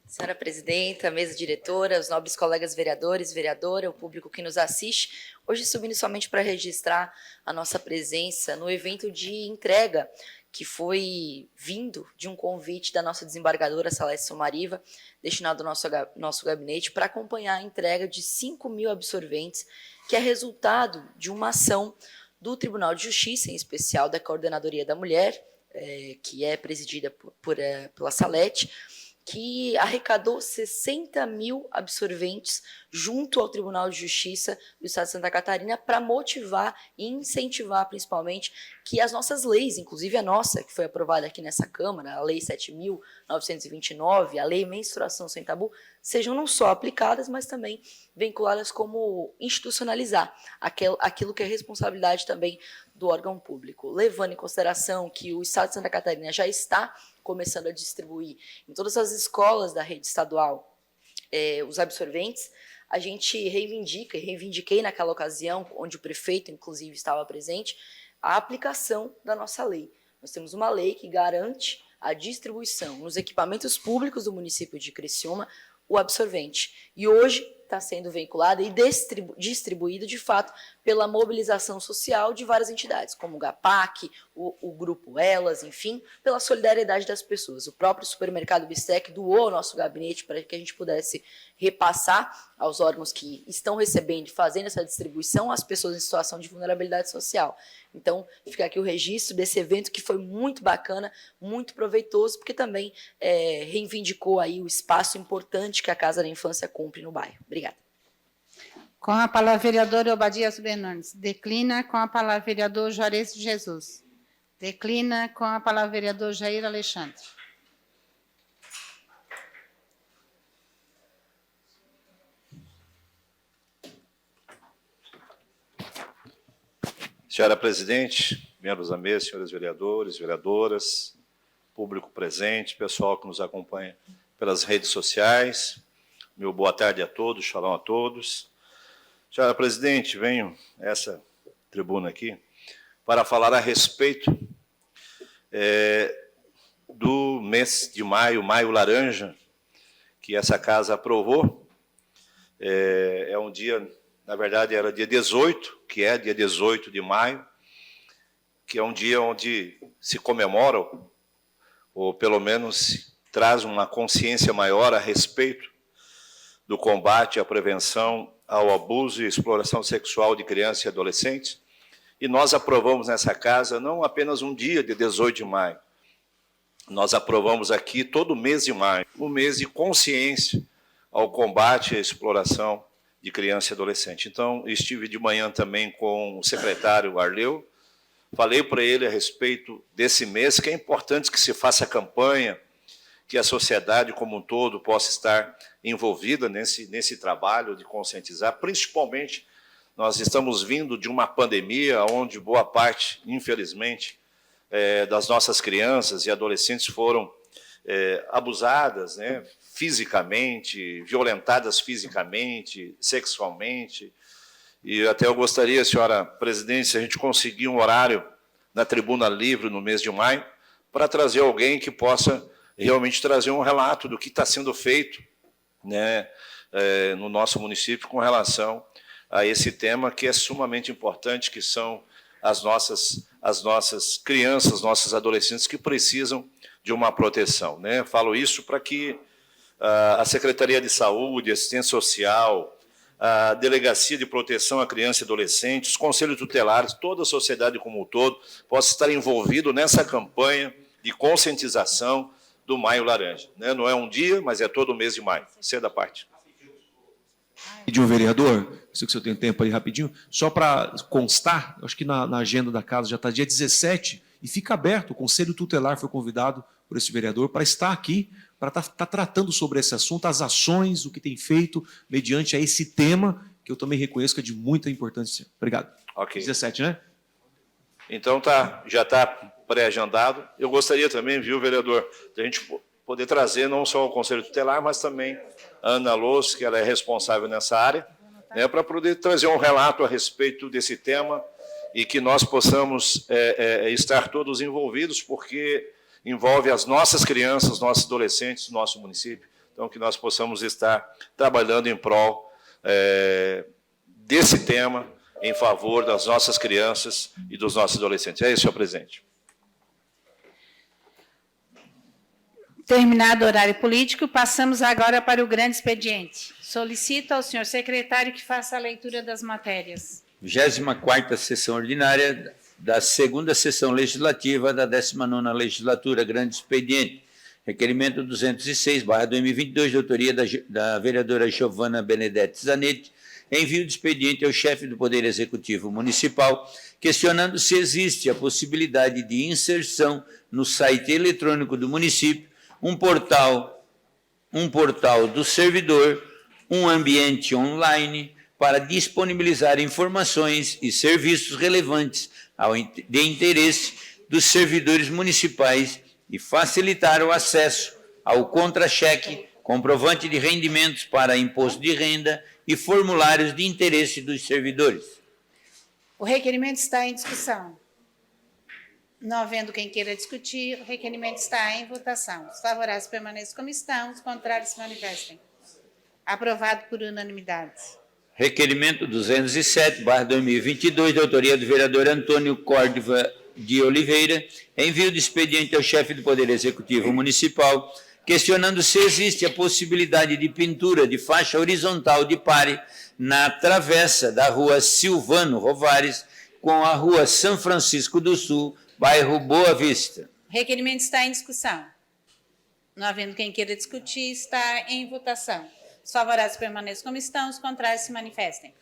Senhora presidenta, mesa diretora, os nobres colegas vereadores, vereadora, o público que nos assiste, hoje subindo somente para registrar a nossa presença no evento de entrega que foi vindo de um convite da nossa desembargadora Salete Somariva, destinado ao nosso gabinete, para acompanhar a entrega de 5.000 absorventes, que é resultado de uma ação do Tribunal de Justiça, em especial da Coordenadoria da Mulher, que é presidida pela Salete, que arrecadou 60.000 absorventes junto ao Tribunal de Justiça do Estado de Santa Catarina para motivar e incentivar, principalmente, que as nossas leis, inclusive a nossa, que foi aprovada aqui nessa Câmara, a Lei 7.929, a Lei Menstruação Sem Tabu, sejam não só aplicadas, mas também vinculadas como institucionalizar aquilo que é responsabilidade também do órgão público, levando em consideração que o Estado de Santa Catarina já está começando a distribuir em todas as escolas da rede estadual os absorventes. A gente reivindiquei naquela ocasião, onde o prefeito, inclusive, estava presente, a aplicação da nossa lei. Nós temos uma lei que garante a distribuição nos equipamentos públicos do município de Criciúma, o absorvente. E hoje está sendo veiculada e distribuído, de fato, pela mobilização social de várias entidades, como o GAPAC, o Grupo Elas, enfim, pela solidariedade das pessoas. O próprio supermercado Bistec doou ao nosso gabinete para que a gente pudesse repassar aos órgãos que estão recebendo e fazendo essa distribuição às pessoas em situação de vulnerabilidade social. Então, fica aqui o registro desse evento que foi muito bacana, muito proveitoso, porque também reivindicou aí o espaço importante que a Casa da Infância cumpre no bairro. Obrigada. Com a palavra, vereador Obadias Bernardes. Declina. Com a palavra, vereador Juarez de Jesus. Declina. Com a palavra, vereador Jair Alexandre. Senhora presidente, membros da mesa, senhores vereadores, vereadoras, público presente, pessoal que nos acompanha pelas redes sociais, Meu boa tarde a todos, shalom a todos. Senhora presidente, venho a essa tribuna aqui para falar a respeito do mês de maio, Maio Laranja, que essa casa aprovou. É um dia, na verdade, era dia 18, que é dia 18 de maio, que é um dia onde se comemora, ou pelo menos traz uma consciência maior a respeito do combate à prevenção ao abuso e exploração sexual de crianças e adolescentes. E nós aprovamos nessa casa não apenas um dia de 18 de maio, nós aprovamos aqui todo mês de maio, um mês de consciência ao combate à exploração de criança e adolescente. Então, estive de manhã também com o secretário Arleu, falei para ele a respeito desse mês, que é importante que se faça campanha, que a sociedade como um todo possa estar envolvida nesse trabalho de conscientizar. Principalmente, nós estamos vindo de uma pandemia onde boa parte, infelizmente, das nossas crianças e adolescentes foram abusadas, né, fisicamente, violentadas fisicamente, sexualmente. E até eu gostaria, senhora presidente, se a gente conseguir um horário na Tribuna Livre no mês de maio, para trazer alguém que possa realmente trazer um relato do que está sendo feito, né, no nosso município com relação a esse tema que é sumamente importante, que são as nossas crianças, nossos adolescentes que precisam de uma proteção, né? Falo isso para que a Secretaria de Saúde, Assistência Social, a Delegacia de Proteção à Criança e Adolescente, os conselhos tutelares, toda a sociedade como um todo, possa estar envolvido nessa campanha de conscientização do Maio Laranja, né? Não é um dia, mas é todo mês de maio. Cedo à parte. Pediu um vereador, sei que o senhor tem tempo aí rapidinho, só para constar, acho que na agenda da casa já está dia 17, e fica aberto, o Conselho Tutelar foi convidado por esse vereador para estar aqui, para estar tratando sobre esse assunto, as ações, o que tem feito, mediante a esse tema, que eu também reconheço que é de muita importância. Obrigado. Ok. 17, né? Então já está pré-agendado. Eu gostaria também, viu, vereador, de a gente poder trazer não só o Conselho Tutelar, mas também a Ana Loz, que ela é responsável nessa área, né, para poder trazer um relato a respeito desse tema e que nós possamos estar todos envolvidos, porque envolve as nossas crianças, nossos adolescentes, nosso município. Então, que nós possamos estar trabalhando em prol desse tema, em favor das nossas crianças e dos nossos adolescentes. É isso, senhor presidente. Terminado o horário político, passamos agora para o grande expediente. Solicito ao senhor secretário que faça a leitura das matérias. 24ª Sessão Ordinária da 2ª Sessão Legislativa da 19ª Legislatura, grande expediente. Requerimento 206/2022, de autoria da vereadora Giovana Benedetti Zanetti, envio de expediente ao chefe do Poder Executivo Municipal, questionando se existe a possibilidade de inserção no site eletrônico do município um portal do servidor, um ambiente online para disponibilizar informações e serviços relevantes de interesse dos servidores municipais e facilitar o acesso ao contra-cheque, comprovante de rendimentos para imposto de renda e formulários de interesse dos servidores. O requerimento está em discussão. Não havendo quem queira discutir, o requerimento está em votação. Os favoráveis permaneçam como estão, os contrários se manifestem. Aprovado por unanimidade. Requerimento 207/2022, de autoria do vereador Antônio Córdova de Oliveira, envio de expediente ao chefe do Poder Executivo Municipal, questionando se existe a possibilidade de pintura de faixa horizontal de pare na travessa da rua Silvano Rovares com a rua São Francisco do Sul, bairro Boa Vista. O requerimento está em discussão. Não havendo quem queira discutir, está em votação. Os favoráveis permaneçam como estão, os contrários se manifestem.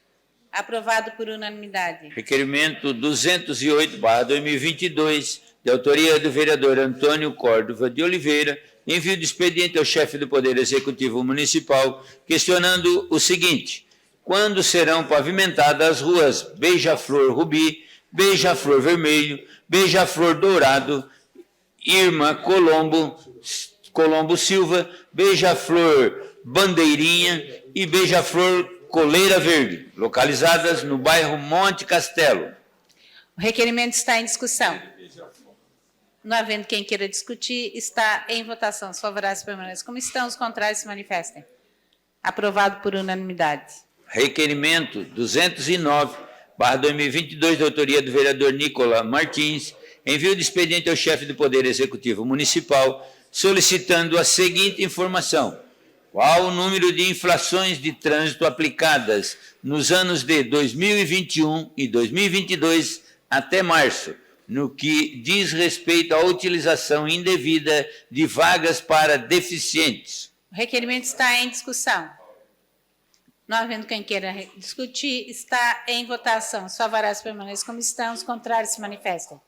Aprovado por unanimidade. Requerimento 208/2022, de autoria do vereador Antônio Córdova de Oliveira, envio de expediente ao chefe do Poder Executivo Municipal, questionando o seguinte: quando serão pavimentadas as ruas Beija-Flor Rubi, Beija-Flor Vermelho, Beija-Flor Dourado, Irma Colombo Silva, Beija-Flor Bandeirinha e Beija-Flor Coleira Verde, localizadas no bairro Monte Castelo. O requerimento está em discussão. Não havendo quem queira discutir, está em votação. Os favoráveis permanecem como estão, os contrários se manifestem. Aprovado por unanimidade. Requerimento 209/2022, da autoria do vereador Nicola Martins, envio de expediente ao chefe do Poder Executivo Municipal, solicitando a seguinte informação: qual o número de infrações de trânsito aplicadas nos anos de 2021 e 2022 até março, no que diz respeito à utilização indevida de vagas para deficientes. O requerimento está em discussão. Não havendo quem queira discutir, está em votação. Os favoráveis permanecem como estão, os contrários se manifestem.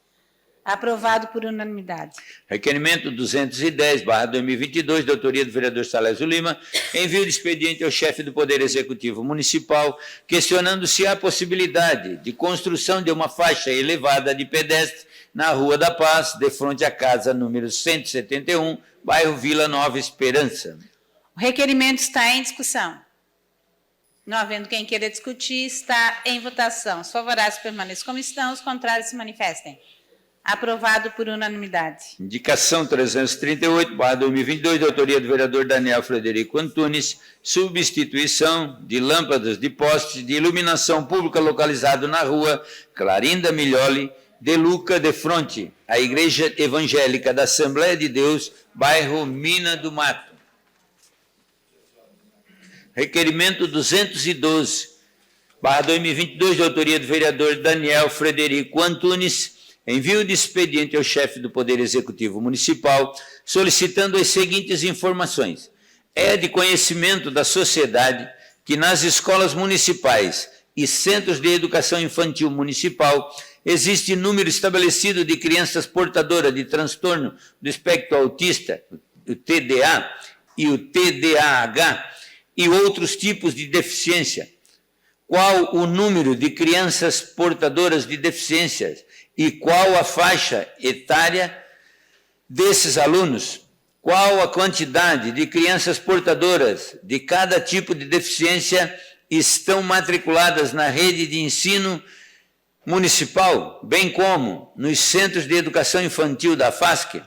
Aprovado por unanimidade. Requerimento 210/2022, da autoria do vereador Salésio Lima, envio de expediente ao chefe do Poder Executivo Municipal, questionando se há possibilidade de construção de uma faixa elevada de pedestre na Rua da Paz, de frente à casa número 171, bairro Vila Nova Esperança. O requerimento está em discussão. Não havendo quem queira discutir, está em votação. Os favoráveis permaneçam como estão, os contrários se manifestem. Aprovado por unanimidade. Indicação 338/2022, da autoria do vereador Daniel Frederico Antunes, substituição de lâmpadas de postes de iluminação pública localizado na rua Clarinda Miglioli de Luca, de fronte à Igreja Evangélica da Assembleia de Deus, bairro Mina do Mato. Requerimento 212/2022, de autoria do vereador Daniel Frederico Antunes, envio de expediente ao chefe do Poder Executivo Municipal, solicitando as seguintes informações. É de conhecimento da sociedade que nas escolas municipais e centros de educação infantil municipal existe número estabelecido de crianças portadoras de transtorno do espectro autista, o TDA e o TDAH, e outros tipos de deficiência. Qual o número de crianças portadoras de deficiências e qual a faixa etária desses alunos? Qual a quantidade de crianças portadoras de cada tipo de deficiência estão matriculadas na rede de ensino municipal, bem como nos centros de educação infantil da FASC?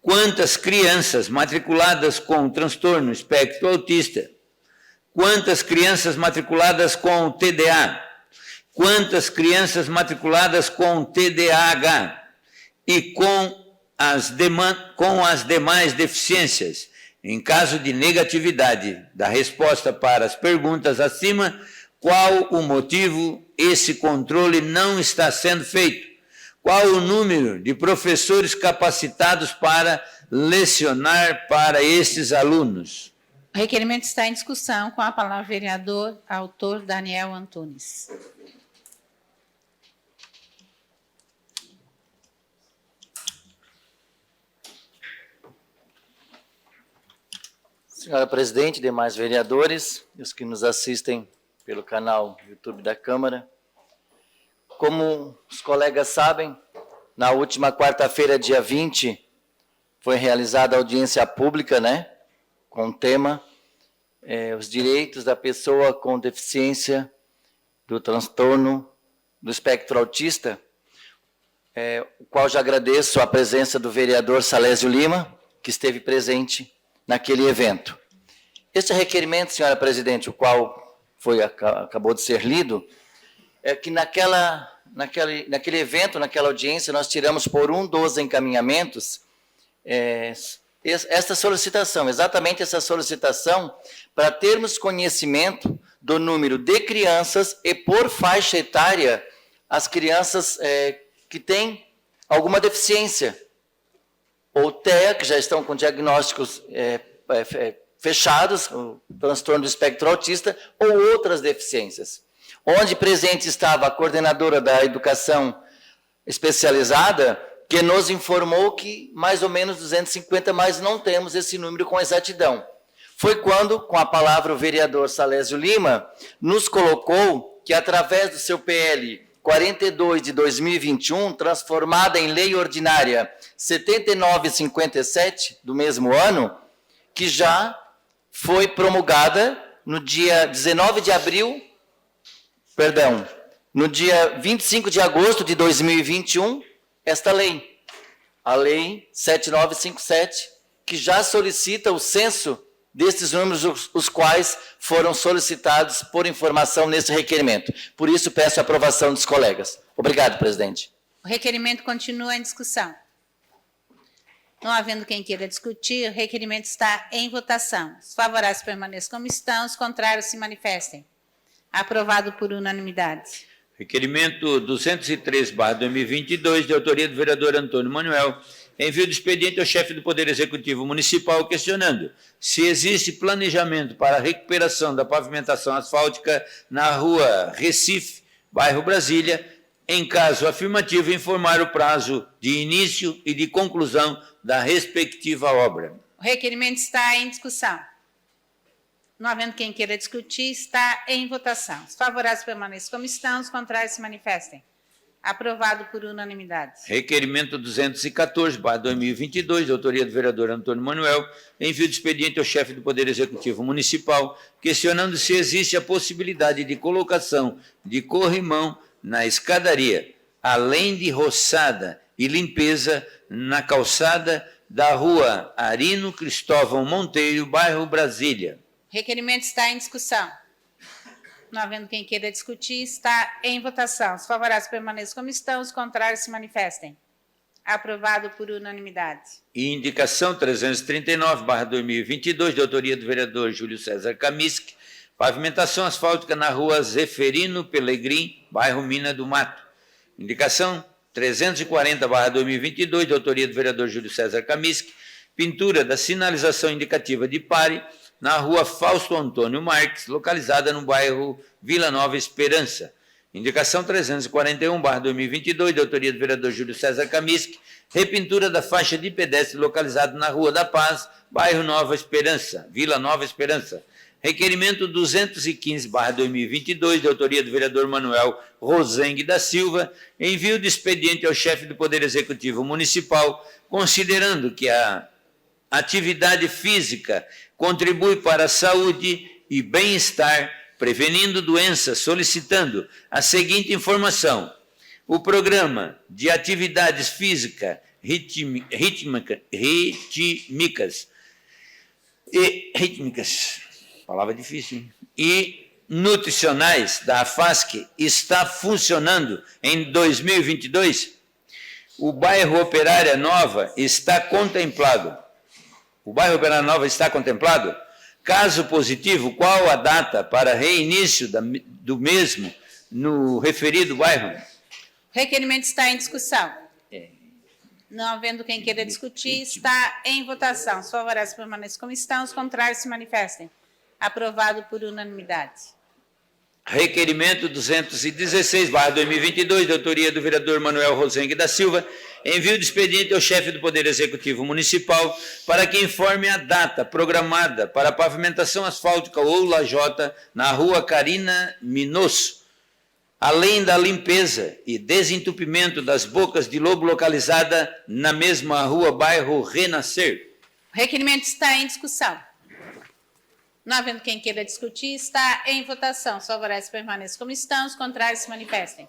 Quantas crianças matriculadas com transtorno espectro autista? Quantas crianças matriculadas com TDA? Quantas crianças matriculadas com TDAH e com as demais deficiências? Em caso de negatividade da resposta para as perguntas acima, qual o motivo esse controle não está sendo feito? Qual o número de professores capacitados para lecionar para esses alunos? O requerimento está em discussão. Com a palavra o vereador, autor Daniel Antunes. Senhora presidente, demais vereadores e os que nos assistem pelo canal YouTube da Câmara. Como os colegas sabem, na última quarta-feira, dia 20, foi realizada a audiência pública, com o tema os direitos da pessoa com deficiência do transtorno do espectro autista, o qual já agradeço a presença do vereador Salésio Lima, que esteve presente naquele evento. Este requerimento, senhora presidente, o qual acabou de ser lido, é que naquele evento, naquela audiência, nós tiramos por um dos encaminhamentos esta solicitação, exatamente essa solicitação, para termos conhecimento do número de crianças e por faixa etária, as crianças que têm alguma deficiência, ou TEA, que já estão com diagnósticos fechados, o transtorno do espectro autista, ou outras deficiências. Onde presente estava a coordenadora da educação especializada, que nos informou que mais ou menos 250, mas não temos esse número com exatidão. Foi quando, com a palavra, o vereador Salésio Lima nos colocou que, através do seu PL 42 de 2021, transformada em Lei Ordinária 7957 do mesmo ano, que já foi promulgada no dia 19 de abril, perdão, no dia 25 de agosto de 2021, esta lei, a Lei 7957, que já solicita o censo destes números, os quais foram solicitados por informação nesse requerimento. Por isso, peço a aprovação dos colegas. Obrigado, presidente. O requerimento continua em discussão. Não havendo quem queira discutir, o requerimento está em votação. Os favoráveis permaneçam como estão, os contrários se manifestem. Aprovado por unanimidade. Requerimento 203/2022, de autoria do vereador Antônio Manuel, envio do expediente ao chefe do Poder Executivo Municipal questionando se existe planejamento para a recuperação da pavimentação asfáltica na rua Recife, bairro Brasília. Em caso afirmativo, informar o prazo de início e de conclusão da respectiva obra. O requerimento está em discussão. Não havendo quem queira discutir, está em votação. Os favoráveis permaneçam como estão, os contrários se manifestem. Aprovado por unanimidade. Requerimento 214/2022, de autoria do vereador Antônio Manuel, envio de expediente ao chefe do Poder Executivo Municipal, questionando se existe a possibilidade de colocação de corrimão na escadaria, além de roçada e limpeza na calçada da rua Arino Cristóvão Monteiro, bairro Brasília. Requerimento está em discussão. Não havendo quem queira discutir, está em votação. Os favoráveis permaneçam como estão, os contrários se manifestem. Aprovado por unanimidade. E indicação 339/2022, de autoria do vereador Júlio César Kamisk, pavimentação asfáltica na rua Zeferino Pelegrim, bairro Mina do Mato. Indicação 340/2022, de autoria do vereador Júlio César Kamisk, pintura da sinalização indicativa de pare na rua Fausto Antônio Marques, localizada no bairro Vila Nova Esperança. Indicação 341/2022, de autoria do vereador Júlio César Kamisk, repintura da faixa de pedestre localizada na Rua da Paz, bairro Nova Esperança, Vila Nova Esperança. Requerimento 215/2022, de autoria do vereador Manuel Rosengue da Silva, envio de expediente ao chefe do Poder Executivo Municipal, considerando que a atividade física contribui para a saúde e bem-estar, prevenindo doenças, solicitando a seguinte informação: o programa de atividades físicas rítmicas, palavra difícil, hein? E nutricionais da AFASC está funcionando em 2022. O bairro Operária Nova está contemplado. O bairro Operária Nova está contemplado? Caso positivo, qual a data para reinício do mesmo no referido bairro? O requerimento está em discussão. Não havendo quem queira discutir, está em votação. Os favoráveis permaneçam como estão, os contrários se manifestem. Aprovado por unanimidade. Requerimento 216/2022, de autoria do vereador Manuel Rosengue da Silva, envio de expediente ao chefe do Poder Executivo Municipal para que informe a data programada para a pavimentação asfáltica ou lajota na rua Carina Minosso, além da limpeza e desentupimento das bocas de lobo localizada na mesma rua, bairro Renascer. O requerimento está em discussão. Não havendo quem queira discutir, está em votação. Os favoráveis permaneçam como estão, os contrários se manifestem.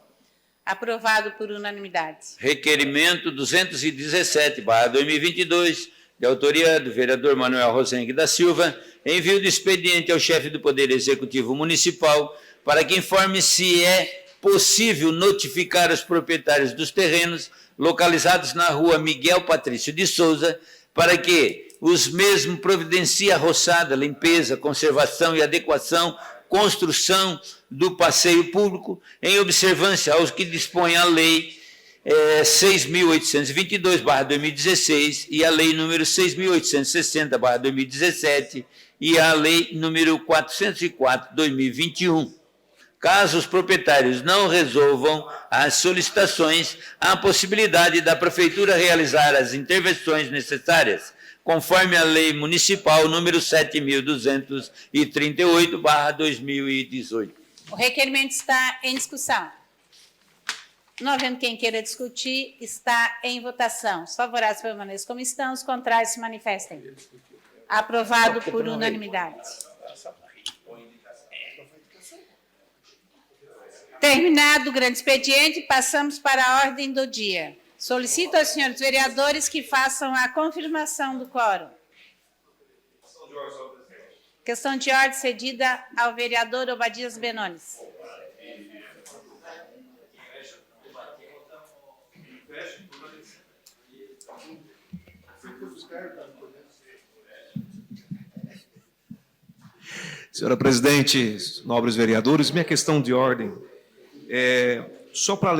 Aprovado por unanimidade. Requerimento 217/2022, de autoria do vereador Manuel Rosengue da Silva, envio de expediente ao chefe do Poder Executivo Municipal para que informe se é possível notificar os proprietários dos terrenos localizados na rua Miguel Patrício de Souza para que os mesmos providenciem a roçada, limpeza, conservação e adequação, construção do passeio público, em observância aos que dispõe a Lei 6.822/2016 e a Lei número 6.860/2017 e a Lei número 404/2021. Caso os proprietários não resolvam as solicitações, há a possibilidade da Prefeitura realizar as intervenções necessárias, conforme a Lei Municipal número 7.238/2018. O requerimento está em discussão. Não havendo quem queira discutir, está em votação. Os favoráveis permaneçam como estão, os contrários se manifestem. Aprovado por unanimidade. Terminado o grande expediente, passamos para a ordem do dia. Solicito aos senhores vereadores que façam a confirmação do quórum. Questão de ordem cedida ao vereador Obadias Benones. Senhora presidente, nobres vereadores, minha questão de ordem só para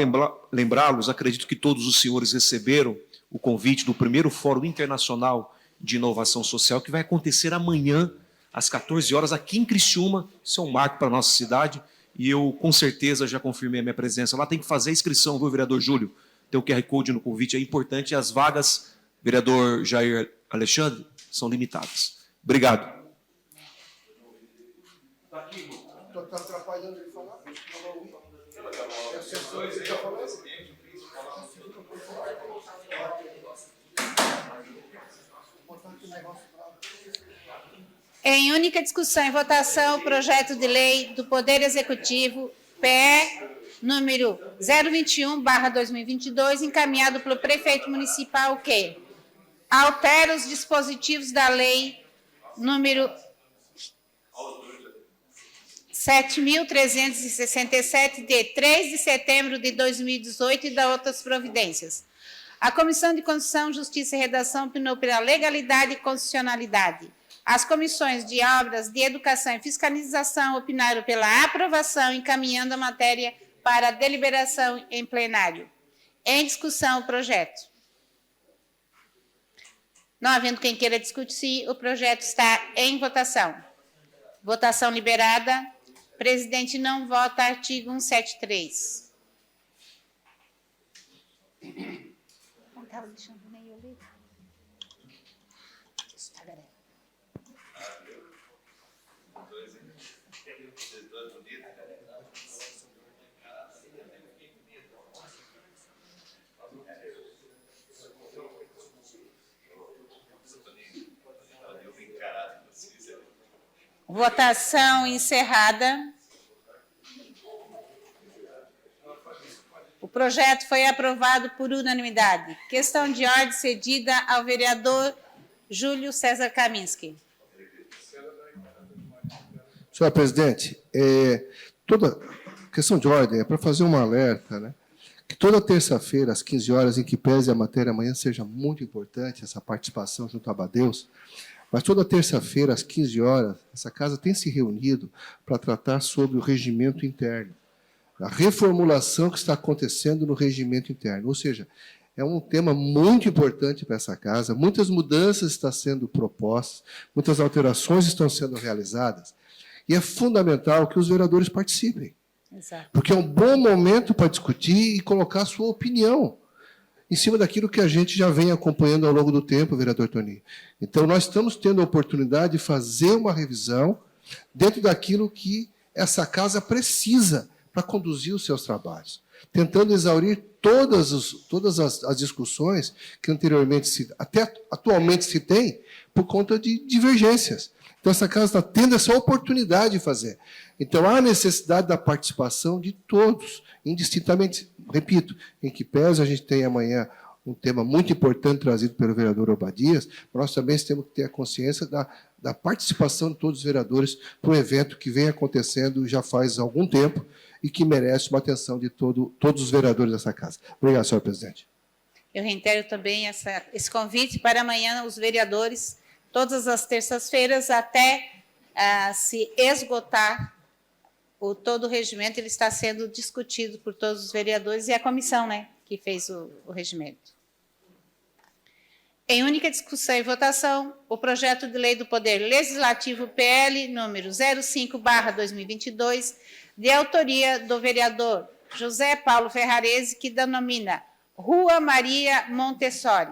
lembrá-los, acredito que todos os senhores receberam o convite do primeiro Fórum Internacional de Inovação Social, que vai acontecer amanhã, às 14 horas, aqui em Criciúma. Isso é um marco para a nossa cidade, e eu, com certeza, já confirmei a minha presença lá. Tem que fazer a inscrição, viu, vereador Júlio? Tem o QR Code no convite, é importante. As vagas, vereador Jair Alexandre, são limitadas. Obrigado. Está atrapalhando ele falar? Em única discussão e votação, o projeto de lei do Poder Executivo, PE número 021/2022, encaminhado pelo prefeito municipal, que altera os dispositivos da lei número 7.367, de 3 de setembro de 2018, e da outras providências. A Comissão de Constituição, Justiça e Redação opinou pela legalidade e constitucionalidade. As comissões de Obras, de Educação e Fiscalização opinaram pela aprovação, encaminhando a matéria para deliberação em plenário. Em discussão, o projeto. Não havendo quem queira discutir, o projeto está em votação. Votação liberada. Presidente não vota artigo 173. Não estava deixando nem eu ler. Votação encerrada. O projeto foi aprovado por unanimidade. Questão de ordem cedida ao vereador Júlio César Kaminski. Senhora presidente, toda questão de ordem é para fazer um alerta, né? Que toda terça-feira, às 15 horas, em que pese a matéria amanhã, seja muito importante essa participação junto a Abadeus, mas toda terça-feira, às 15 horas, essa casa tem se reunido para tratar sobre o regimento interno, a reformulação que está acontecendo no regimento interno. Ou seja, é um tema muito importante para essa casa, muitas mudanças estão sendo propostas, muitas alterações estão sendo realizadas, e é fundamental que os vereadores participem. Exato. Porque é um bom momento para discutir e colocar a sua opinião em cima daquilo que a gente já vem acompanhando ao longo do tempo, vereador Toninho. Então, nós estamos tendo a oportunidade de fazer uma revisão dentro daquilo que essa casa precisa para conduzir os seus trabalhos, tentando exaurir todas as discussões que anteriormente, até atualmente se tem, por conta de divergências. Então, essa casa está tendo essa oportunidade de fazer. Então, há necessidade da participação de todos, indistintamente. Repito, em que pese a gente tem amanhã um tema muito importante trazido pelo vereador Obadias, nós também temos que ter a consciência da participação de todos os vereadores para um evento que vem acontecendo já faz algum tempo e que merece uma atenção de todos os vereadores dessa casa. Obrigado, senhor presidente. Eu reitero também esse convite para amanhã os vereadores, todas as terças-feiras, até se esgotar todo o regimento. Ele está sendo discutido por todos os vereadores e a comissão, né, que fez o regimento. Em única discussão e votação, o projeto de lei do Poder Legislativo, PL número 05/2022, de autoria do vereador José Paulo Ferrarese, que denomina Rua Maria Montessori.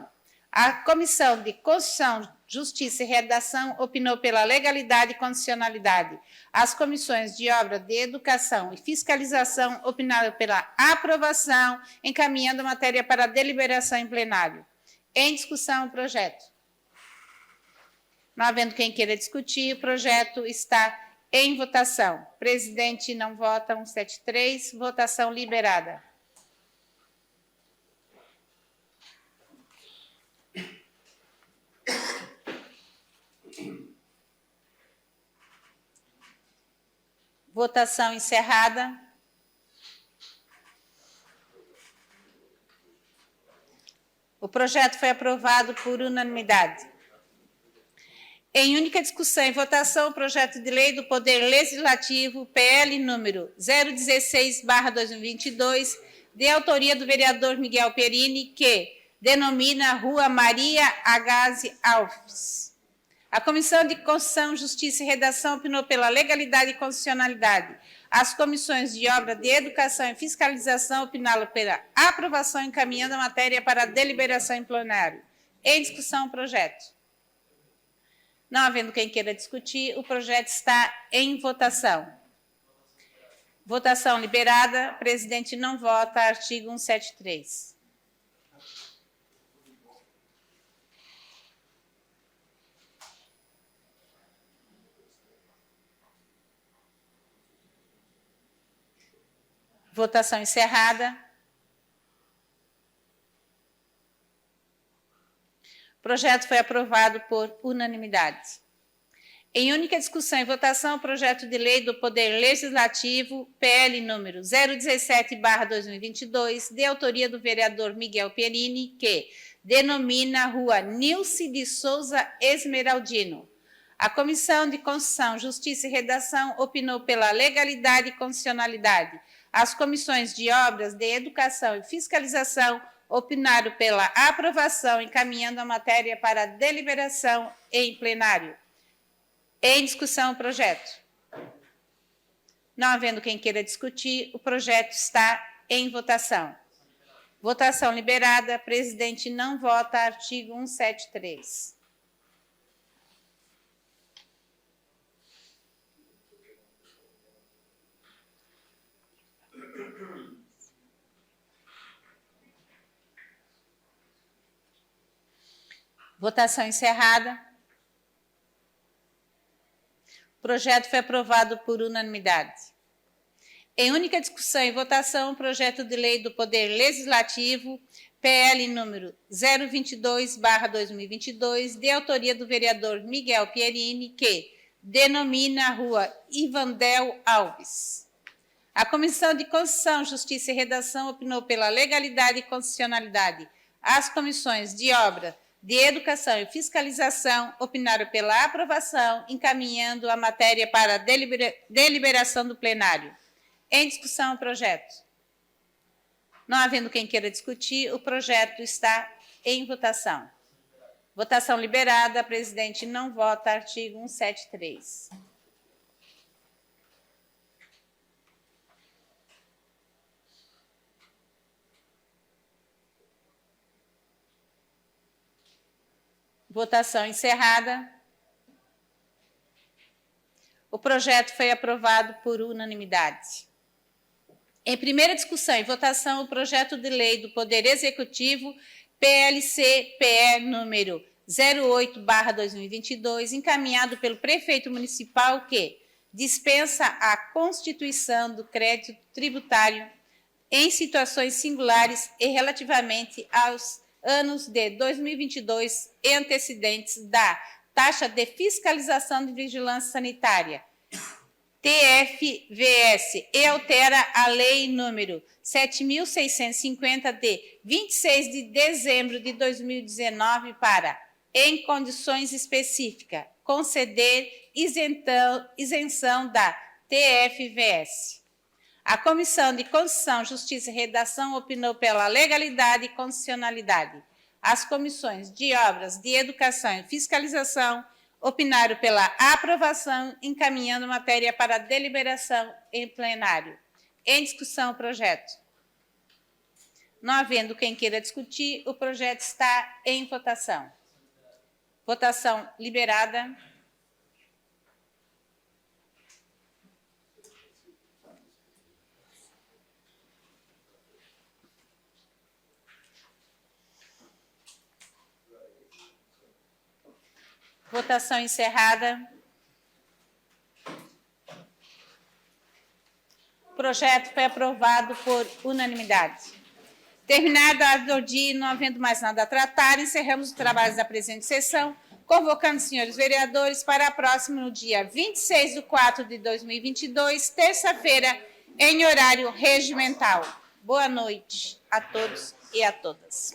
A Comissão de Constituição, Justiça e Redação opinou pela legalidade e constitucionalidade. As comissões de Obra, de Educação e Fiscalização opinaram pela aprovação, encaminhando a matéria para deliberação em plenário. Em discussão, o projeto. Não havendo quem queira discutir, o projeto está em votação. Presidente não vota, 173. Votação liberada. Votação encerrada. O projeto foi aprovado por unanimidade. Em única discussão e votação, o projeto de lei do Poder Legislativo, PL número 016/2022, de autoria do vereador Miguel Perini, que denomina Rua Maria Agaze Alves. A Comissão de Constituição, Justiça e Redação opinou pela legalidade e constitucionalidade. As comissões de obra, de educação e fiscalização opinaram pela aprovação, encaminhando a matéria para deliberação em plenário. Em discussão, o projeto. Não havendo quem queira discutir, o projeto está em votação. Votação liberada. Presidente não vota. Artigo 173. Votação encerrada. O projeto foi aprovado por unanimidade. Em única discussão e votação, o projeto de lei do Poder Legislativo, PL número 017/2022, de autoria do vereador Miguel Perini, que denomina Rua Nilce de Souza Esmeraldino. A Comissão de Constituição, Justiça e Redação opinou pela legalidade e constitucionalidade. As comissões de obras, de educação e fiscalização opinaram pela aprovação, encaminhando a matéria para deliberação em plenário. Em discussão, o projeto. Não havendo quem queira discutir, o projeto está em votação. Votação liberada. Presidente não vota. Artigo 173. Votação encerrada. O projeto foi aprovado por unanimidade. Em única discussão e votação, o projeto de lei do Poder Legislativo, PL número 022/2022, de autoria do vereador Miguel Pierini, que denomina a Rua Ivandel Alves. A Comissão de Constituição, Justiça e Redação opinou pela legalidade e constitucionalidade. As comissões de obra, de Educação e Fiscalização opinaram pela aprovação, encaminhando a matéria para deliberação do plenário. Em discussão, o projeto. Não havendo quem queira discutir, o projeto está em votação. Votação liberada. Presidente não vota. Artigo 173. Votação encerrada. O projeto foi aprovado por unanimidade. Em primeira discussão e votação, o projeto de lei do Poder Executivo, PLC-PE número 08/2022, encaminhado pelo prefeito municipal, que dispensa a constituição do crédito tributário em situações singulares e relativamente aos anos de 2022 e antecedentes da taxa de fiscalização de vigilância sanitária, TFVS, e altera a lei número 7.650 de 26 de dezembro de 2019 para, em condições específicas, conceder isenção da TFVS. A Comissão de Constituição, Justiça e Redação opinou pela legalidade e constitucionalidade. As comissões de obras, de educação e fiscalização opinaram pela aprovação, encaminhando matéria para deliberação em plenário. Em discussão, o projeto. Não havendo quem queira discutir, o projeto está em votação. Votação liberada. Votação encerrada. O projeto foi aprovado por unanimidade. Terminada a ordem do dia e não havendo mais nada a tratar, encerramos os trabalhos da presente sessão, convocando os senhores vereadores para a próxima, no dia 26 de 4 de 2022, terça-feira, em horário regimental. Boa noite a todos e a todas.